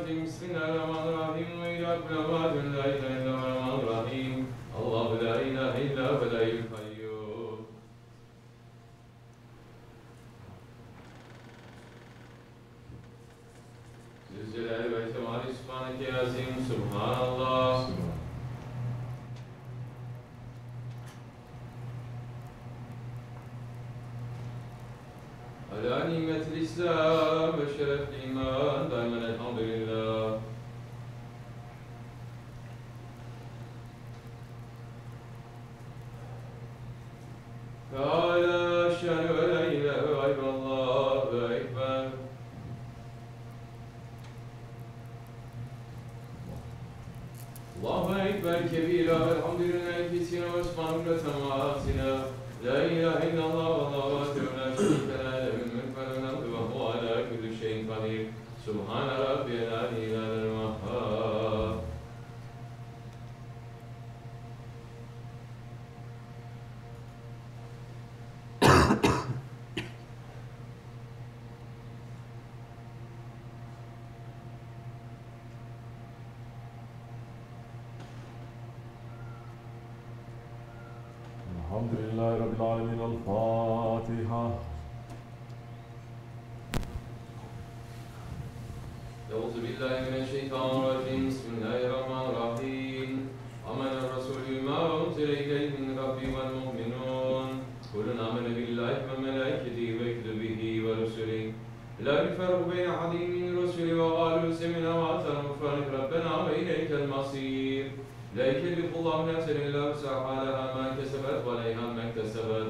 Speaker 2: الرجيم بسم الله الرحمن الرحيم وإلى كل أموات لا إله إلا هو الرحمن الرحيم الله لا إله إلا هو الحي القيوم Zülcelal ve Kemal Sübhaneke Yazim Subhanallah. Ala nimetil İslam ve şerefli iman daimen elhamdülillah. Teala şerü ve la ilahe illallah ve ekber. Allahu ekber kebira velhamdülillahi kesira ve subhanallah temasina. La ilahe illallah ve Allahu ekber la şerike la lehul mulk ve lehul hamdu ve huve ala kulli şeyin kadir. Subhane rabbiyel aliyyil vehhab.
Speaker 3: Elhamdülillahi Rabbil alemin. El-Fatiha.
Speaker 2: Euzu billahi mineşşeytanirracim. Bismillahirrahmanirrahim. Amene Resulü ma unzile ileyhi min Rabbi vel mu'minun. Kullun amene billahi ve melaiketihi ve kütübihi ve rusulihi. La yuferru beyne ahadin min rusuli ve galu semina ve atana gufranek Rabbena ve ileykel masir. لا يكلف الله نفسا الا وسعها لها ما كسبت وعليها ما اكتسبت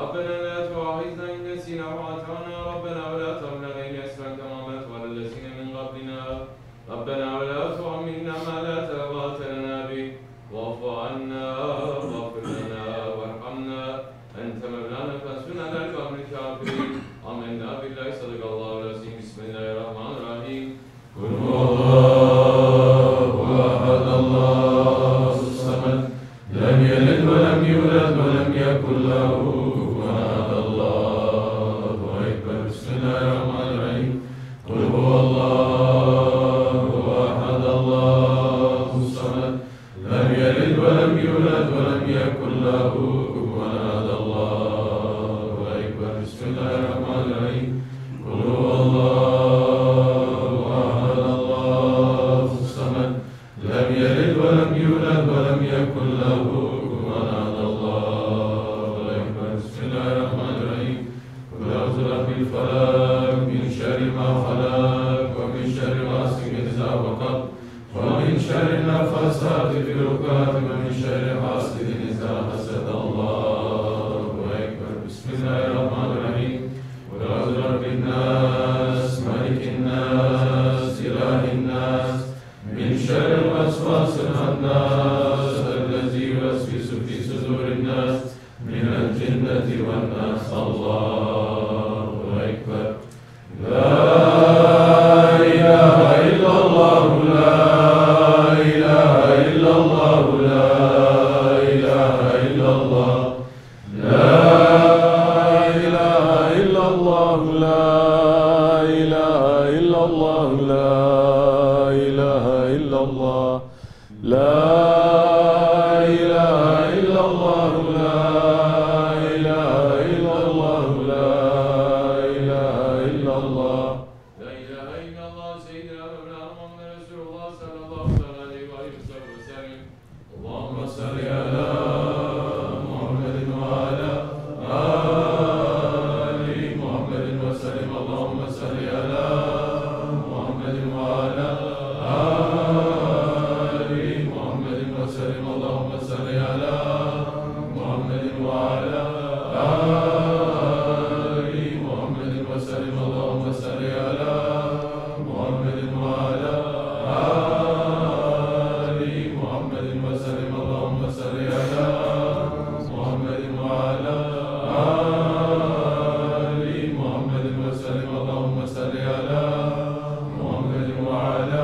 Speaker 2: ربنا لا تؤاخذنا ان نسينا واطعنا ربنا ولا تحمل علينا اسرا كما حملته على الذين من قبلنا ربنا ولا تحملنا ما لا طاقة لنا به واعف عنا واغفر لنا وارحمنا انت مولانا فانصرنا على القوم الكافرين آمنا بالله صدق الله العظيم بسم الله الرحمن الرحيم قل هو الله احد الله الصمد لم يلد ولم يولد ولم يكن له كفوا احد الله اكبر بسم الله الرحمن الرحيم قل هو الله احد الله الصمد لم يلد ولم يولد ولم يكن له كفوا احد الله اكبر بسم الله الرحمن الرحيم قل هو الله احد الله الصمد لم يلد ولم يولد ولم يكن له كفوا احد الله اكبر بسم الله الرحمن الرحيم قل اعوذ برب الفلق من شر ما خلق ومن شر غاسق اذا وقب ومن شر النفاثات في العقد ومن شر حاسد اذا حسد الله اكبر بسم الله الرحمن الرحيم قل اعوذ برب الناس ملك الناس اله الناس من شر الوسواس الخناس الذي يوسوس في صدور الناس من الجنة والناس الله أكبر لا إله إلا الله لا إله إلا الله لا إله إلا الله لا
Speaker 3: إله إلا الله لا إله إلا الله لا إله إلا الله لا إله إلا الله لا إله إلا الله لا إله إلا الله
Speaker 2: لا إله إلا الله سيدنا مولانا محمد رسول الله صلى الله عليه وسلم اللهم صل على محمد وعلى آل محمد وسلم اللهم صل على محمد وعلى آل محمد وسلم اللهم صل على محمد وعلى آل محمد وسلم اللهم صل على محمد وعلى آل محمد وسلم اللهم صل على محمد وعلى آل محمد وسلم اللهم صل على محمد وعلى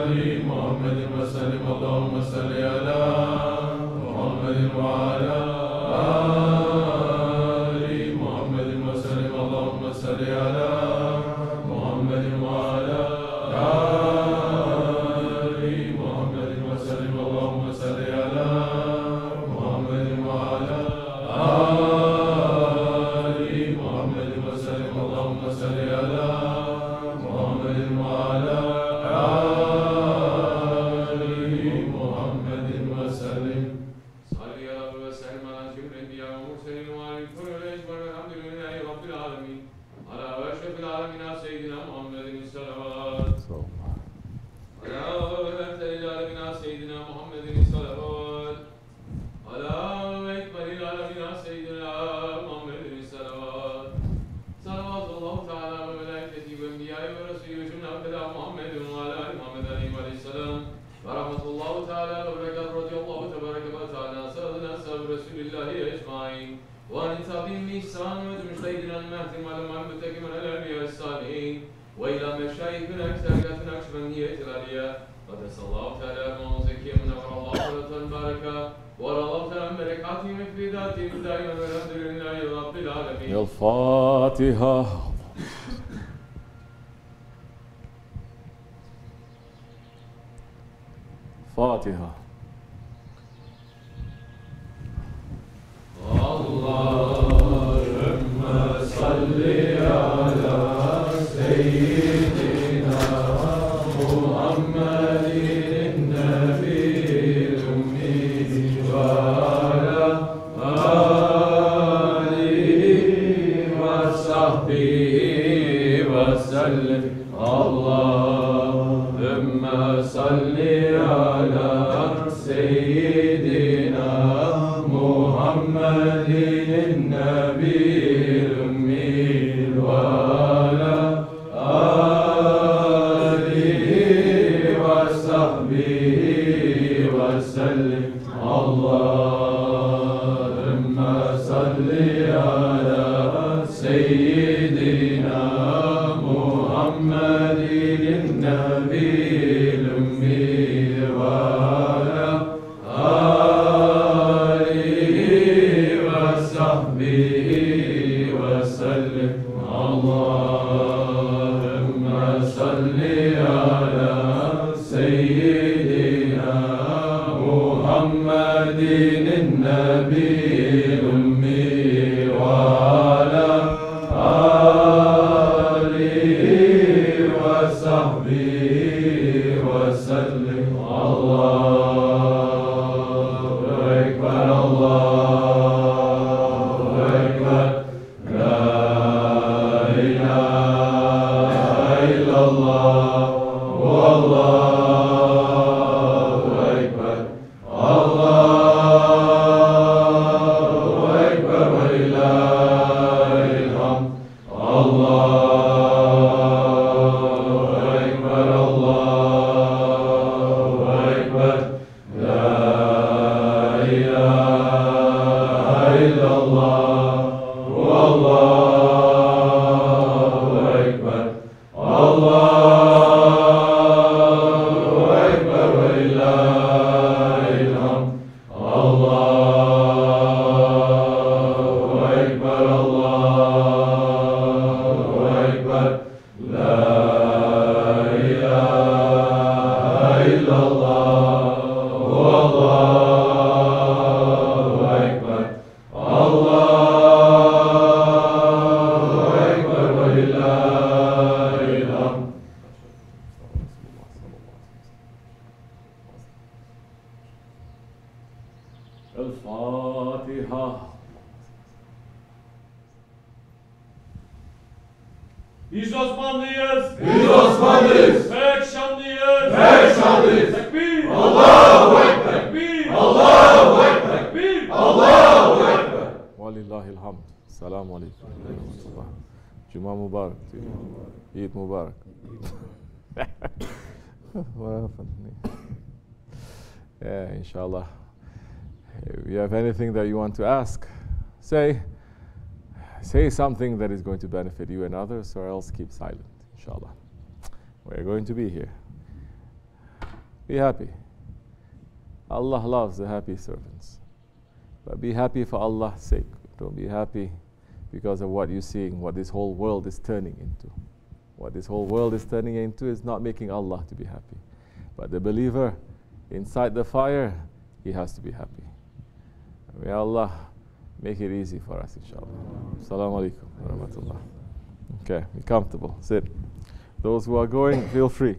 Speaker 2: آل محمد وسلم اللهم صل على محمد وعلى آل محمد وسلم اللهم صل على محمد وعلى صل على محمد وعلى آل محمد وسلم صل يا رب وسلم على جميع الأنبياء والمرسلين وعلى الكل والأجمل والحمد لله رب العالمين على أشرف العالمين سيدنا محمد الصلوات على أكثر العالمين سيدنا محمد الصلوات على أكبر العالمين سيدنا محمد الصلوات صلوات الله تعالى وملائكته وأنبيائه ورسوله جملة كلام محمد وعلى آل محمد عليه السلام ورحمة الله تعالى وبركاته رضي الله تبارك وتعالى سيدنا أصحاب رسول الله أجمعين وعن تابعين بإحسان ومجتهدين المهدي والأمام المتقين على الأنبياء الصالحين وإلى مشايخنا أكثرياتنا أكشفندية العليا قدس الله تعالى وزكي منور الله صلاة البركة ورى الله تعالى بركاتهم في ذاتهم دائما والحمد لله رب العالمين.
Speaker 3: الفاتحة. فاتحة.
Speaker 2: اللهم صل على سيدنا محمد النبي الأمي وعلى آله وصحبه وسلم. اللهم صل على سيدنا محمد النبي الأمي وعلى آله وصحبه وسلم. اللهم صل على سيدنا محمد النبي الأمي وعلى آله وصحبه وسلم. اللهم صل على سيدنا محمد النبي الأمي وعلى آله وصحبه وسلم. الله أكبر الله أكبر لا إله إلا الله والله أكبر الله أكبر ولله الحمد. الله أكبر الله أكبر لا إله إلا الله والله أكبر الله أكبر ولله الحمد. الله أكبر الله أكبر لا إله إلا الله والله أكبر الله أكبر ولله الحمد.
Speaker 3: الفاتحة.
Speaker 4: Biz Osmanlıyız.
Speaker 2: Biz Osmanlıyız.
Speaker 4: Pek şanlıyız.
Speaker 2: Pek şanlıyız.
Speaker 4: Tekbir.
Speaker 2: Allahu Ekber.
Speaker 4: Tekbir.
Speaker 2: Allahu Ekber.
Speaker 4: Tekbir.
Speaker 2: Allahu Ekber.
Speaker 3: Walillahilhamd. Selamun aleyküm. Cuma mübarek. Eid mübarek. What happened? Yeah, inshallah. If you have anything that you want to ask, say something that is going to benefit you and others, or else keep silent, inshallah. We're going to be here. Be happy. Allah loves the happy servants. But be happy for Allah's sake. Don't be happy because of what you're seeing, what this whole world is turning into. What this whole world is turning into is not making Allah to be happy. But the believer inside the fire, he has to be happy. May Allah make it easy for us, inshallah. Assalamu alaikum wa rahmatullah. Okay, be comfortable. Sit. Those who are going, feel free.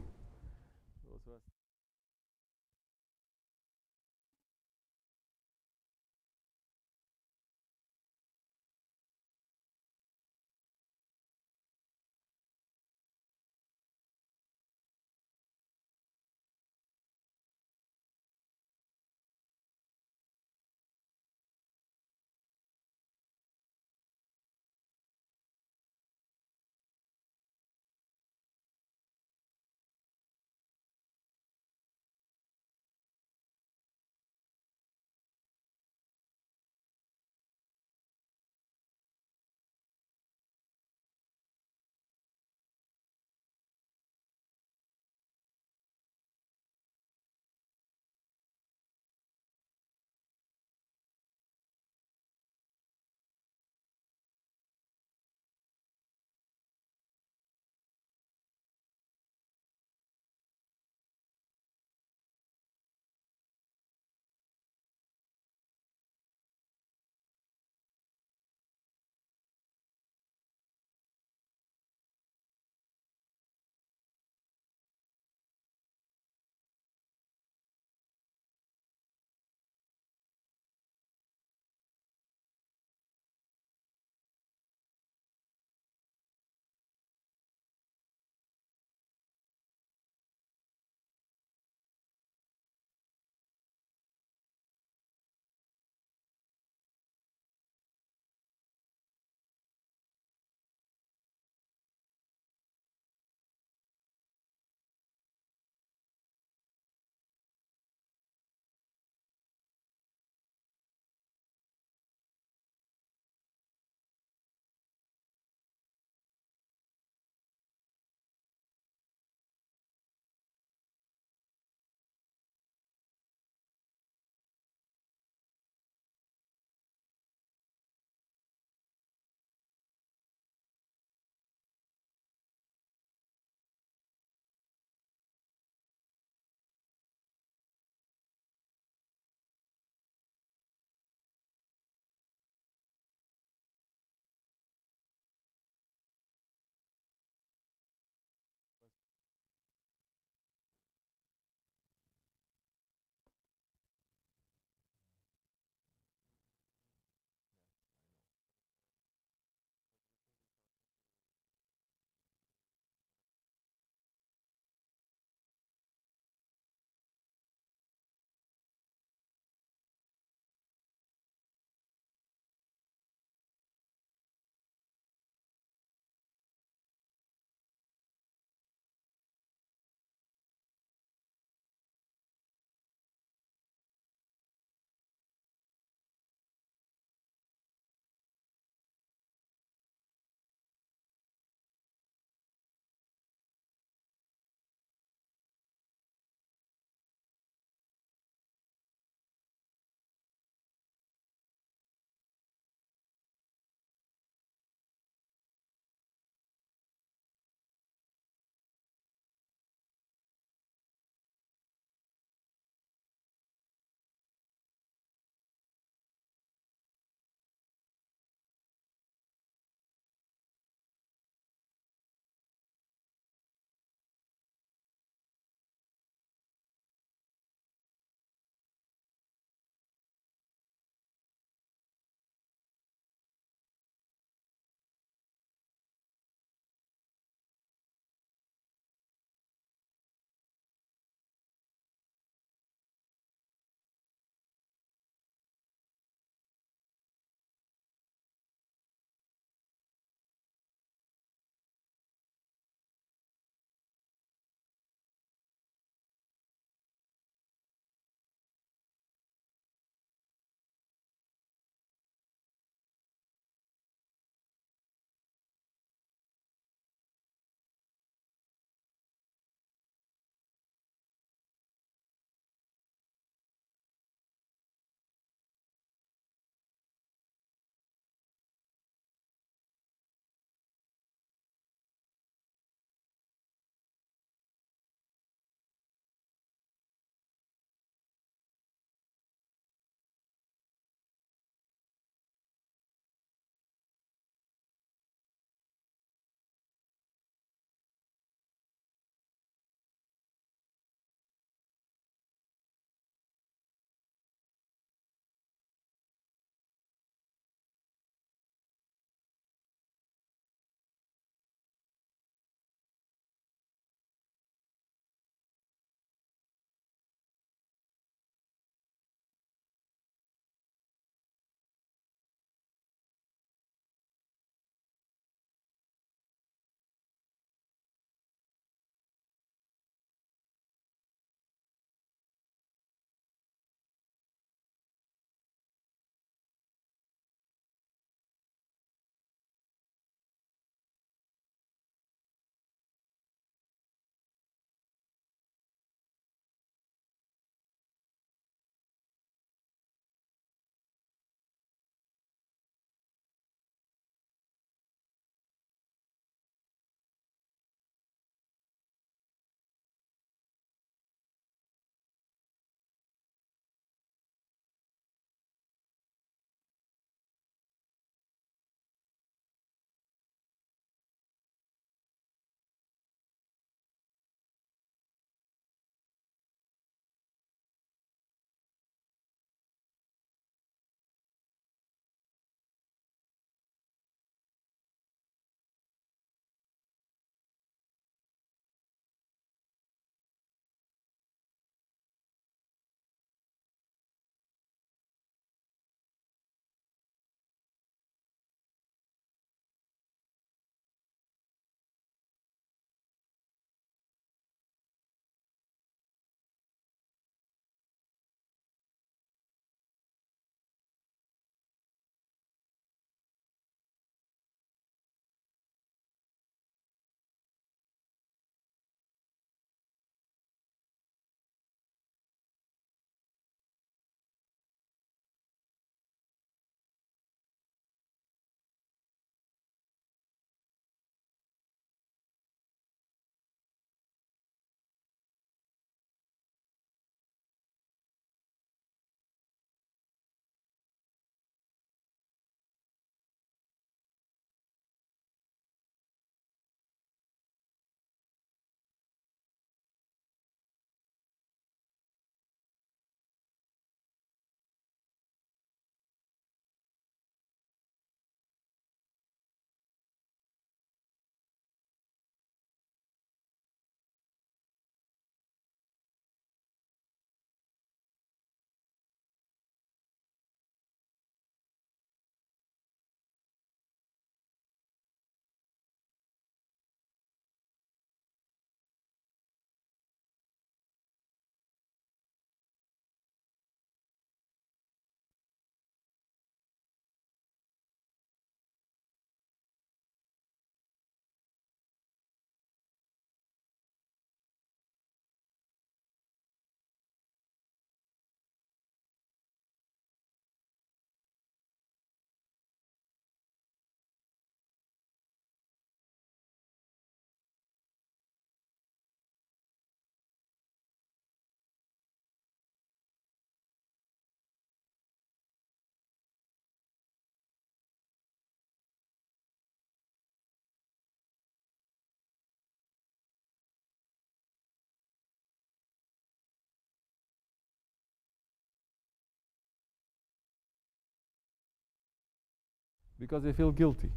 Speaker 3: Because they feel guilty.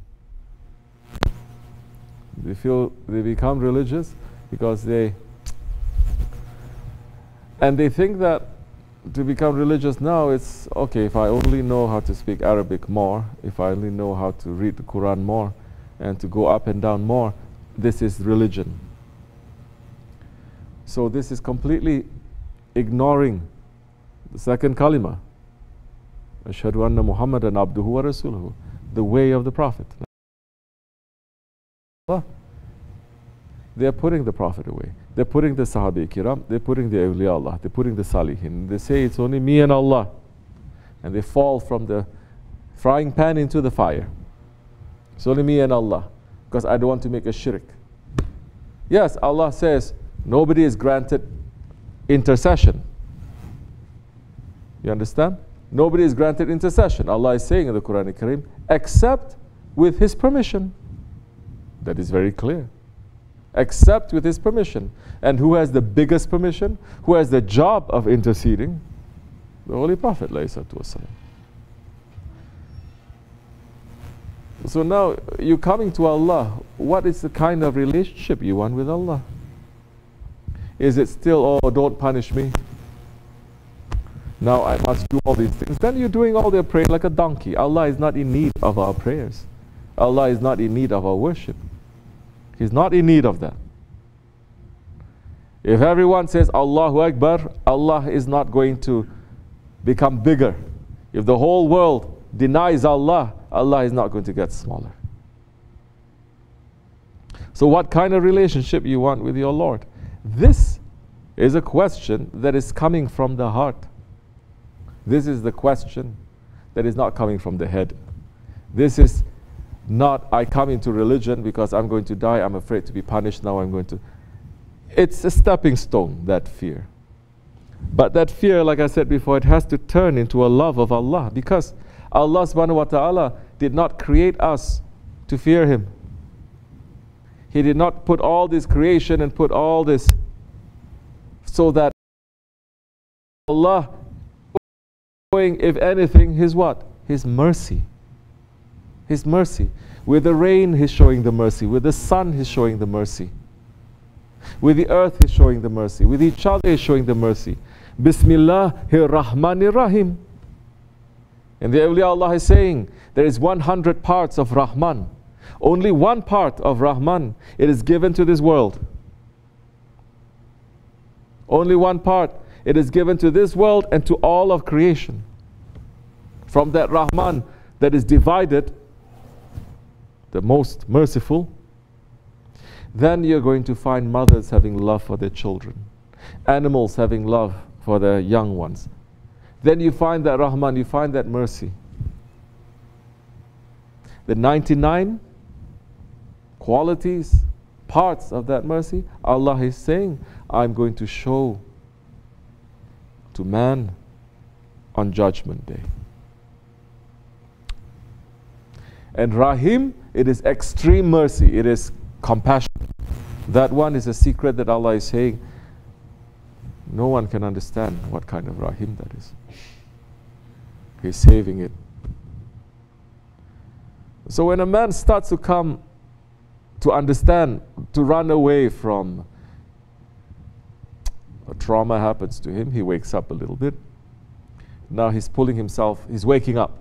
Speaker 3: They become religious because they think that to become religious now, it's okay, if I only know how to speak Arabic more, if I only know how to read the Quran more, and to go up and down more, this is religion. So this is completely ignoring the second kalima. Ashhadu anna Muhammadan abduhu wa rasuluhu, the way of the Prophet. They are putting the Prophet away. They're putting the Sahabi Kiram, they're putting the Awliya Allah, they're putting the Salihin. They say it's only me and Allah. And they fall from the frying pan into the fire. It's only me and Allah, because I don't want to make a shirk. Yes, Allah says nobody is granted intercession. You understand? Nobody is granted intercession. Allah is saying in the Quran Kareem, except with His permission. That is very clear. Except with His permission. And who has the biggest permission? Who has the job of interceding? The Holy Prophet ﷺ. So now you're coming to Allah. What is the kind of relationship you want with Allah? Is it still, oh, don't punish me, now I must do all these things? Then you're doing all their praying like a donkey. Allah is not in need of our prayers. Allah is not in need of our worship. He's not in need of that. If everyone says Allahu Akbar, Allah is not going to become bigger. If the whole world denies Allah, Allah is not going to get smaller. So what kind of relationship you want with your Lord? This is a question that is coming from the heart. This is the question that is not coming from the head. This is not, I come into religion because I'm going to die, I'm afraid to be punished, now I'm going to... It's a stepping stone, that fear. But that fear, like I said before, it has to turn into a love of Allah, because Allah subhanahu wa ta'ala did not create us to fear Him. He did not put all this creation and put all this so that Allah, if anything, His what? His mercy. His mercy. With the rain, He's showing the mercy. With the sun, He's showing the mercy. With the earth, He's showing the mercy. With each other, He's showing the mercy. Bismillahir Rahmanir Rahim. And the awliya Allah is saying, there is 100 parts of Rahman. Only one part of Rahman, it is given to this world. Only one part, it is given to this world and to all of creation. From that Rahman that is divided, the most merciful, then you're going to find mothers having love for their children, animals having love for their young ones. Then you find that Rahman, you find that mercy. The 99 qualities, parts of that mercy, Allah is saying, I'm going to show to man on Judgment Day. And Rahim, it is extreme mercy, it is compassion. That one is a secret that Allah is saying, no one can understand what kind of Rahim that is. He's saving it. So when a man starts to come to understand, to run away from a trauma happens to him, he wakes up a little bit. Now he's pulling himself, he's waking up.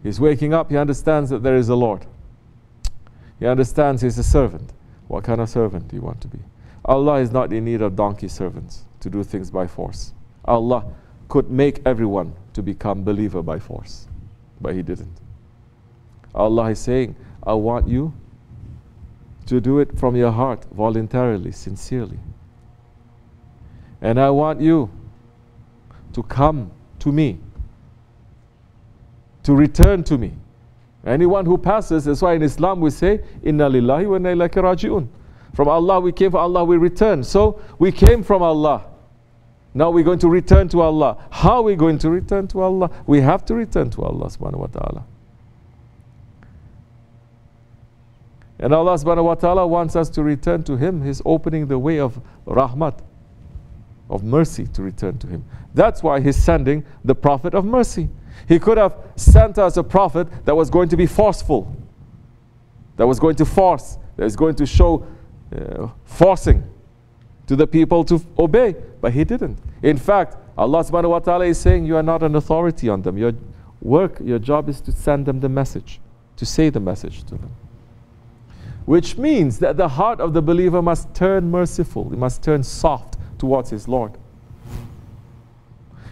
Speaker 3: He's waking up, he understands that there is a Lord. He understands he's a servant. What kind of servant do you want to be? Allah is not in need of donkey servants to do things by force. Allah could make everyone to become believer by force, but He didn't. Allah is saying, I want you to do it from your heart, voluntarily, sincerely. And I want you to come to me, to return to me. Anyone who passes, that's why in Islam we say, Inna lillahi wa inna ilayhi raji'un. From Allah we came, from Allah we return. So we came from Allah. Now we're going to return to Allah. How are we going to return to Allah? We have to return to Allah subhanahu wa ta'ala. And Allah subhanahu wa ta'ala wants us to return to Him. He's opening the way of rahmat, of mercy to return to him. That's why he's sending the prophet of mercy. He could have sent us a prophet that was going to be forceful, that was going to force, that was going to show forcing to the people to obey, but he didn't. In fact, Allah subhanahu wa ta'ala is saying you are not an authority on them. Your work, your job is to send them the message, to say the message to them. Which means that the heart of the believer must turn merciful, it must turn soft towards his Lord.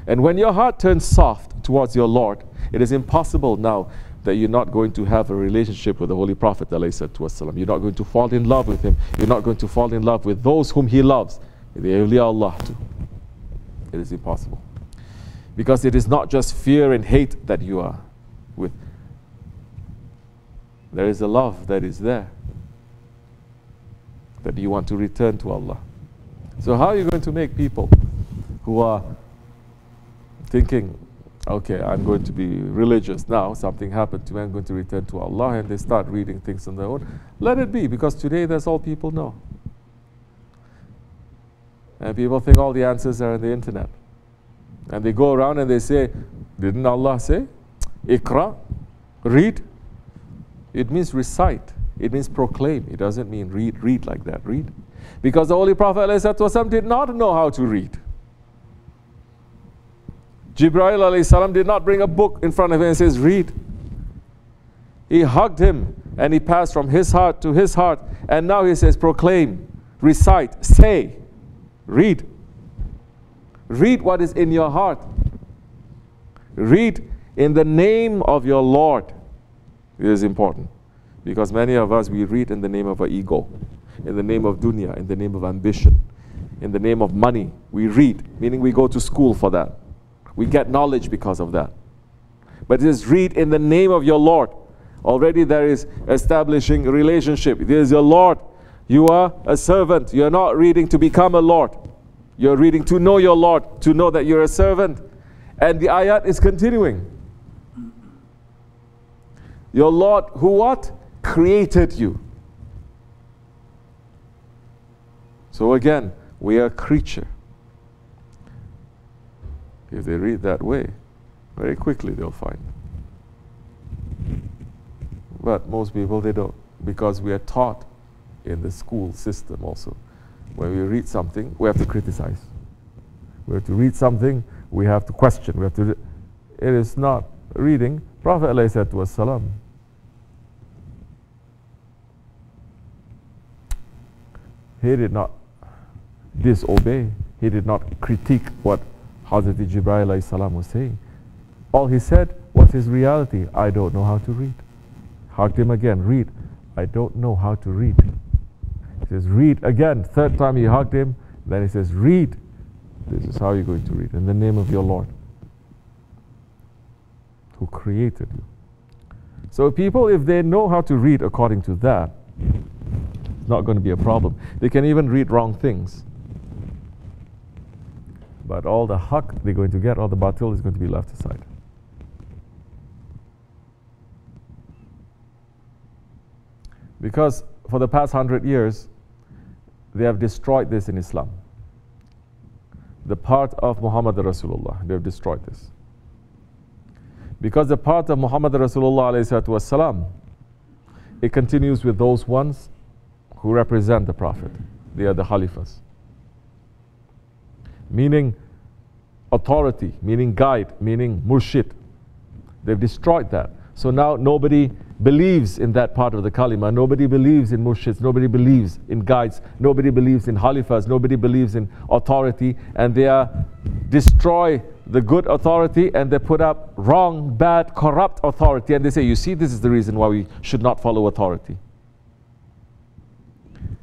Speaker 3: And when your heart turns soft towards your Lord, it is impossible now that you're not going to have a relationship with the Holy Prophet ﷺ. You're not going to fall in love with him. You're not going to fall in love with those whom he loves. The awliya Allah too. It is impossible. Because it is not just fear and hate that you are with. There is a love that is there, that you want to return to Allah. So how are you going to make people who are thinking, okay, I'm going to be religious now, something happened to me, I'm going to return to Allah, and they start reading things on their own? Let it be, because today that's all people know. And people think all the answers are on the internet. And they go around and they say, didn't Allah say? Ikra, read. It means recite. It means proclaim. It doesn't mean read like that, read. Because the Holy Prophet ﷺ did not know how to read. Jibreel ﷺ did not bring a book in front of him and says, read. He hugged him and he passed from his heart to his heart. And now he says, proclaim, recite, say, read. Read what is in your heart. Read in the name of your Lord. It is important. Because many of us, we read in the name of our ego, in the name of dunya, in the name of ambition, in the name of money. We read, meaning we go to school for that. We get knowledge because of that. But it is read in the name of your Lord. Already there is establishing a relationship. There is your Lord. You are a servant. You are not reading to become a Lord. You are reading to know your Lord, to know that you are a servant. And the ayat is continuing. Your Lord who what? Created you. So again, we are a creature. If they read that way, very quickly they'll find. But most people, they don't, because we are taught in the school system also. When we read something, we have to criticize. We have to read something, we have to question. We have to. It is not reading. Prophet ﷺ, he did not disobey. He did not critique what Hazrat Jibreel ﷺ was saying. All he said was his reality. I don't know how to read. Hugged him again. Read. I don't know how to read. He says, read again. Third time he hugged him. Then he says, read. This is how you're going to read. In the name of your Lord, who created you. So people, if they know how to read according to that, it's not going to be a problem. They can even read wrong things. But all the haqq they're going to get, all the batil is going to be left aside. Because for the past 100 years, they have destroyed this in Islam. The part of Muhammad Rasulullah, they have destroyed this. Because the part of Muhammad Rasulullah ﷺ, it continues with those ones who represent the Prophet. They are the Khalifas. Meaning authority, meaning guide, meaning murshid. They've destroyed that. So now nobody believes in that part of the kalima. Nobody believes in murshids. Nobody believes in guides. Nobody believes in khalifas. Nobody believes in authority. And they destroy the good authority and they put up wrong, bad, corrupt authority. And they say, you see, this is the reason why we should not follow authority.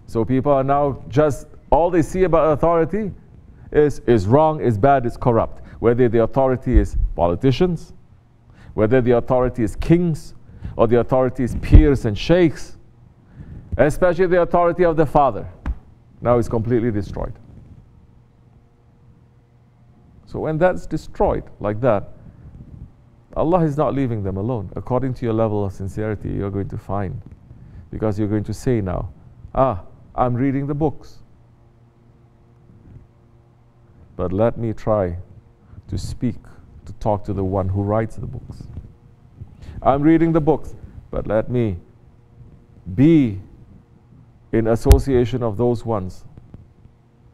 Speaker 3: So people are now just, all they see about authority is wrong, is bad, is corrupt. Whether the authority is politicians, whether the authority is kings, or the authority is peers and sheikhs, especially the authority of the father, now is completely destroyed. So when that's destroyed like that, Allah is not leaving them alone. According to your level of sincerity, you're going to find. Because you're going to say now, I'm reading the books. but let me try to speak, to talk to the one who writes the books. I'm reading the books, but let me be in association of those ones,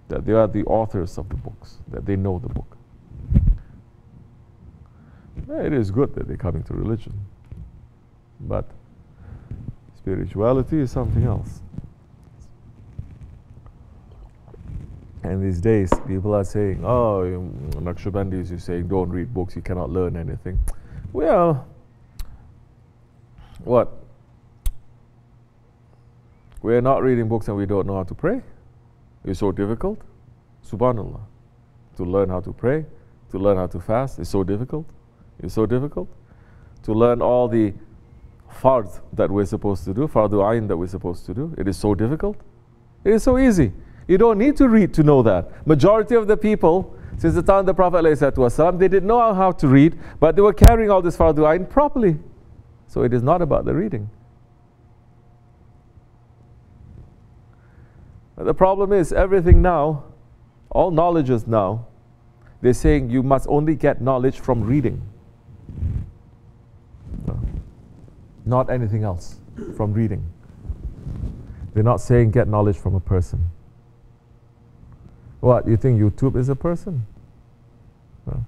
Speaker 3: that they are the authors of the books, that they know the book. It is good that they're coming to religion, but spirituality is something else. And these days, people are saying, oh, Naqshbandis, you're saying don't read books, you cannot learn anything. Well, what? We're not reading books and we don't know how to pray? It's so difficult? Subhanallah. To learn how to pray, to learn how to fast, is so difficult? It's so difficult? To learn all the fard that we're supposed to do, fardu ayn that we're supposed to do, it is so difficult? It is so easy. You don't need to read to know that. Majority of the people, since the time of the Prophet ﷺ, they didn't know how to read, but they were carrying all this fardu ayn properly. So it is not about the reading. But the problem is, everything now, all knowledges now, they're saying you must only get knowledge from reading. No. Not anything else, from reading. They're not saying get knowledge from a person. What, you think YouTube is a person? No.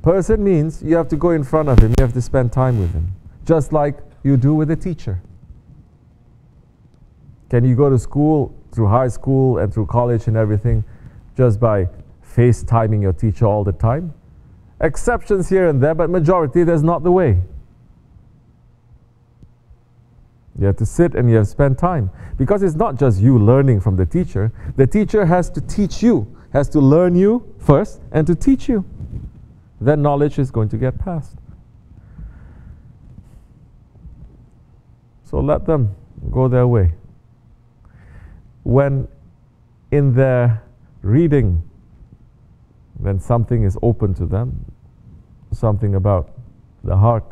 Speaker 3: Person means you have to go in front of him, you have to spend time with him. Just like you do with a teacher. Can you go to school, through high school and through college and everything, just by FaceTiming your teacher all the time? Exceptions here and there, but majority, that's not the way. You have to sit and you have to spend time. Because it's not just you learning from the teacher has to teach you, has to learn you first and to teach you. Then knowledge is going to get passed. So let them go their way. When in their reading, then something is open to them, something about the heart,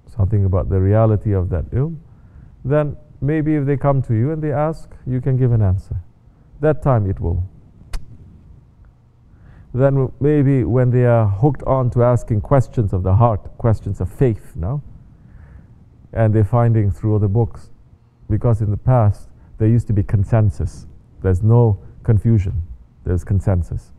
Speaker 3: something about the reality of that ilm, then maybe if they come to you and they ask, you can give an answer. That time it will. Then maybe when they are hooked on to asking questions of the heart, questions of faith now, and they're finding through the books, because in the past there used to be consensus. There's no confusion. There's consensus.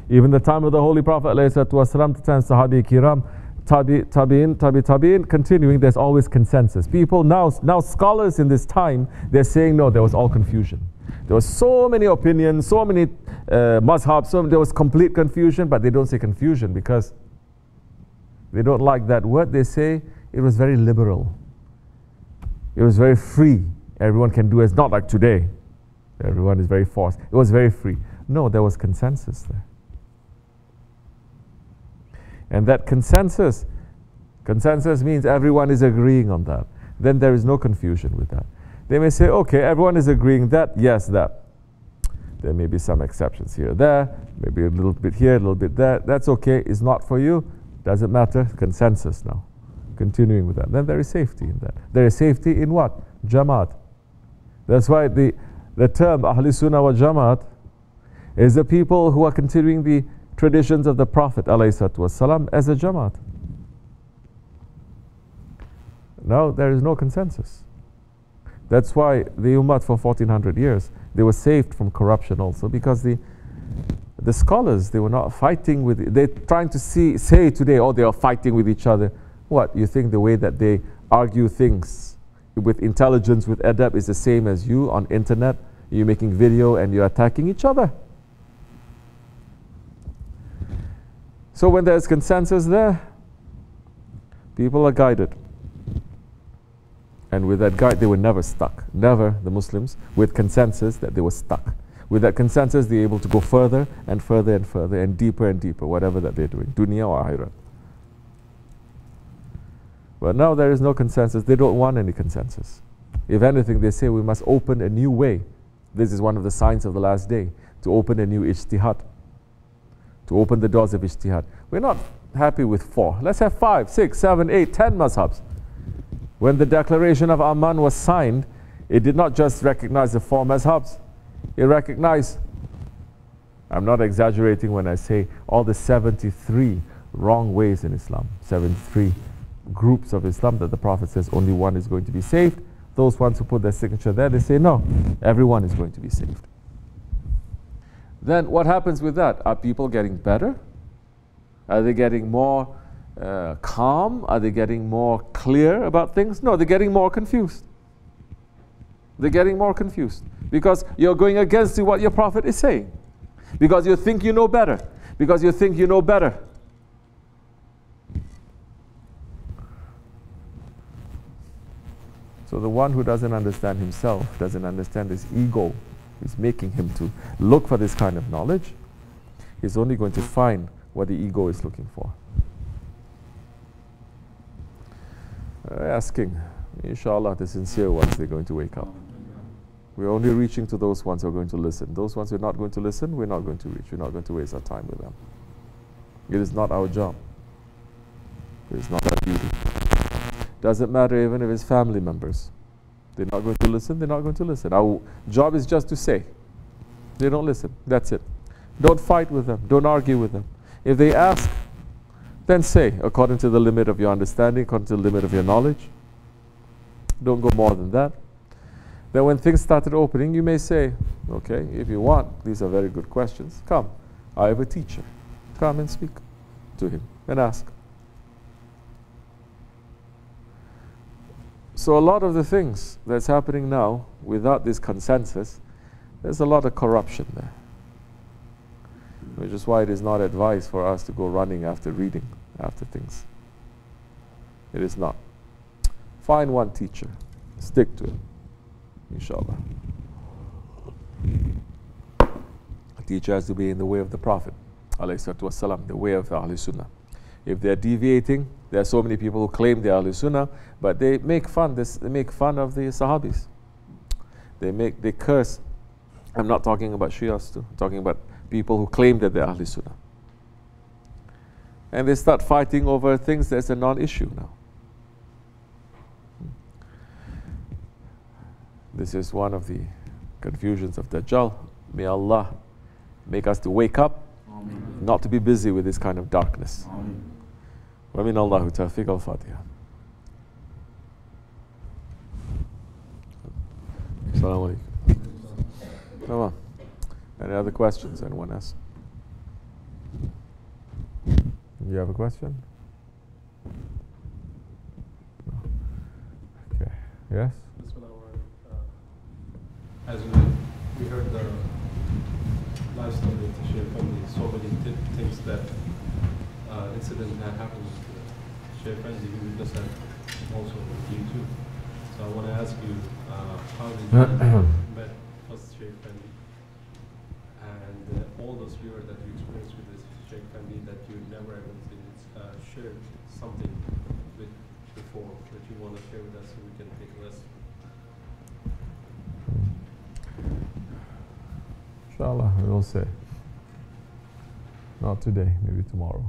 Speaker 3: Even the time of the Holy Prophet ﷺ, the time of Sahabi Kiram, tabi'in, continuing, there's always consensus. People now scholars in this time, they're saying no, there was all confusion. There was so many opinions, so many mazhabs, there was complete confusion, but they don't say confusion because they don't like that word. They say it was very liberal. It was very free. Everyone can do it. It's not like today. Everyone is very forced. It was very free. No, there was consensus there. And that consensus means everyone is agreeing on that. Then there is no confusion with that. They may say, okay, everyone is agreeing that, yes, that. There may be some exceptions here, there, maybe a little bit here, a little bit there. That's okay. It's not for you. Doesn't matter. Consensus now. Continuing with that. Then there is safety in that. There is safety in what? Jamaat. That's why the term Ahli Sunnah wa Jamaat is the people who are continuing the traditions of the Prophet ﷺ as a Jamaat. Now there is no consensus. That's why the Ummah for 1400 years, they were saved from corruption also, because the scholars, they were not fighting with, they're trying to say today, oh, they are fighting with each other. What, you think the way that they argue things with intelligence, with adab, is the same as you on internet? You're making video and you're attacking each other. So when there's consensus there, people are guided. And with that guide, they were never stuck. Never, the Muslims, with consensus, that they were stuck. With that consensus, they're able to go further and further and further and deeper, whatever that they're doing, dunya or akhirah. But now there is no consensus. They don't want any consensus. If anything, they say we must open a new way. This is one of the signs of the last day, to open a new ijtihad, to open the doors of ijtihad. We're not happy with 4. Let's have 5, 6, 7, 8, 10 mazhabs. When the Declaration of Amman was signed, it did not just recognize the 4 mazhabs. You recognize, I'm not exaggerating when I say all the 73 wrong ways in Islam, 73 groups of Islam that the Prophet says only one is going to be saved. Those ones who put their signature there, they say no, everyone is going to be saved. Then what happens with that? Are people getting better? Are they getting more calm? Are they getting more clear about things? No, they're getting more confused. They're getting more confused because you're going against what your Prophet is saying. Because you think you know better. Because you think you know better. So the one who doesn't understand himself, doesn't understand his ego, is making him to look for this kind of knowledge, he's only going to find what the ego is looking for. Asking, inshallah, the sincere ones, they're going to wake up. We're only reaching to those ones who are going to listen. Those ones who are not going to listen, we're not going to reach. We're not going to waste our time with them. It is not our job. It is not our duty. Doesn't matter even if it's family members. They're not going to listen, they're not going to listen. Our job is just to say. They don't listen. That's it. Don't fight with them. Don't argue with them. If they ask, then say, according to the limit of your understanding, according to the limit of your knowledge. Don't go more than that. Then when things started opening, you may say, okay, if you want, these are very good questions. Come, I have a teacher. Come and speak to him and ask. So a lot of the things that's happening now, without this consensus, there's a lot of corruption there. Which is why it is not advised for us to go running after reading, after things. It is not. Find one teacher. Stick to it. Inshallah. A teacher has to be in the way of the Prophet, ﷺ, the way of the Ahlul Sunnah. If they're deviating, there are so many people who claim they are Ahlul Sunnah, but they make fun. They make fun of the Sahabis. They curse. I'm not talking about Shias too. I'm talking about people who claim that they're Ahlul Sunnah. And they start fighting over things that's a non-issue now. This is one of the confusions of Dajjal. May Allah make us to wake up, Amen. Not to be busy with this kind of darkness. Wa min Allahu tawfiq al-Fatiha. Assalamu alaikum. Come on. Any other questions? Anyone else? You have a question? No. Okay. Yes?
Speaker 5: As we heard the last story of the Shaykh Fendi, so many things that incident that happened with Shaykh Fendi, we witnessed that also with you too. So I want to ask you, how did you met first Shaykh Fendi, and all those viewers that you experienced with this Shaykh Fendi that you never ever shared something with before that you want to share with us so we can take a lesson.
Speaker 3: Inshallah, we will say. Not today, maybe tomorrow.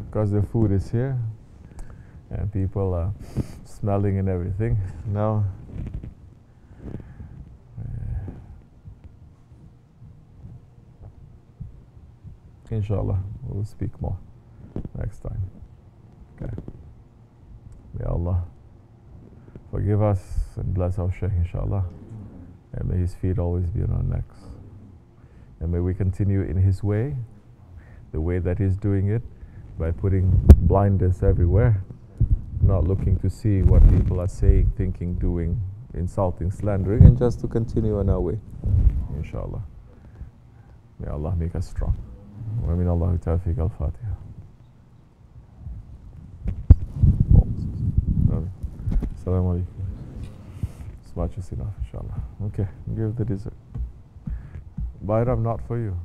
Speaker 3: Because the food is here and people are smelling and everything. Now, inshallah, we will speak more next time. Okay. May Allah forgive us and bless our Shaykh, inshallah. And may his feet always be on our necks. And may we continue in his way, the way that he's doing it, by putting blinders everywhere, not looking to see what people are saying, thinking, doing, insulting, slandering, and just to continue on our way, inshallah. May Allah make us strong. Wa min Allahu tawfiq al-Fatiha. Assalamu alaikum. As much as enough, inshallah. Okay, give the dessert. Bayram not for you.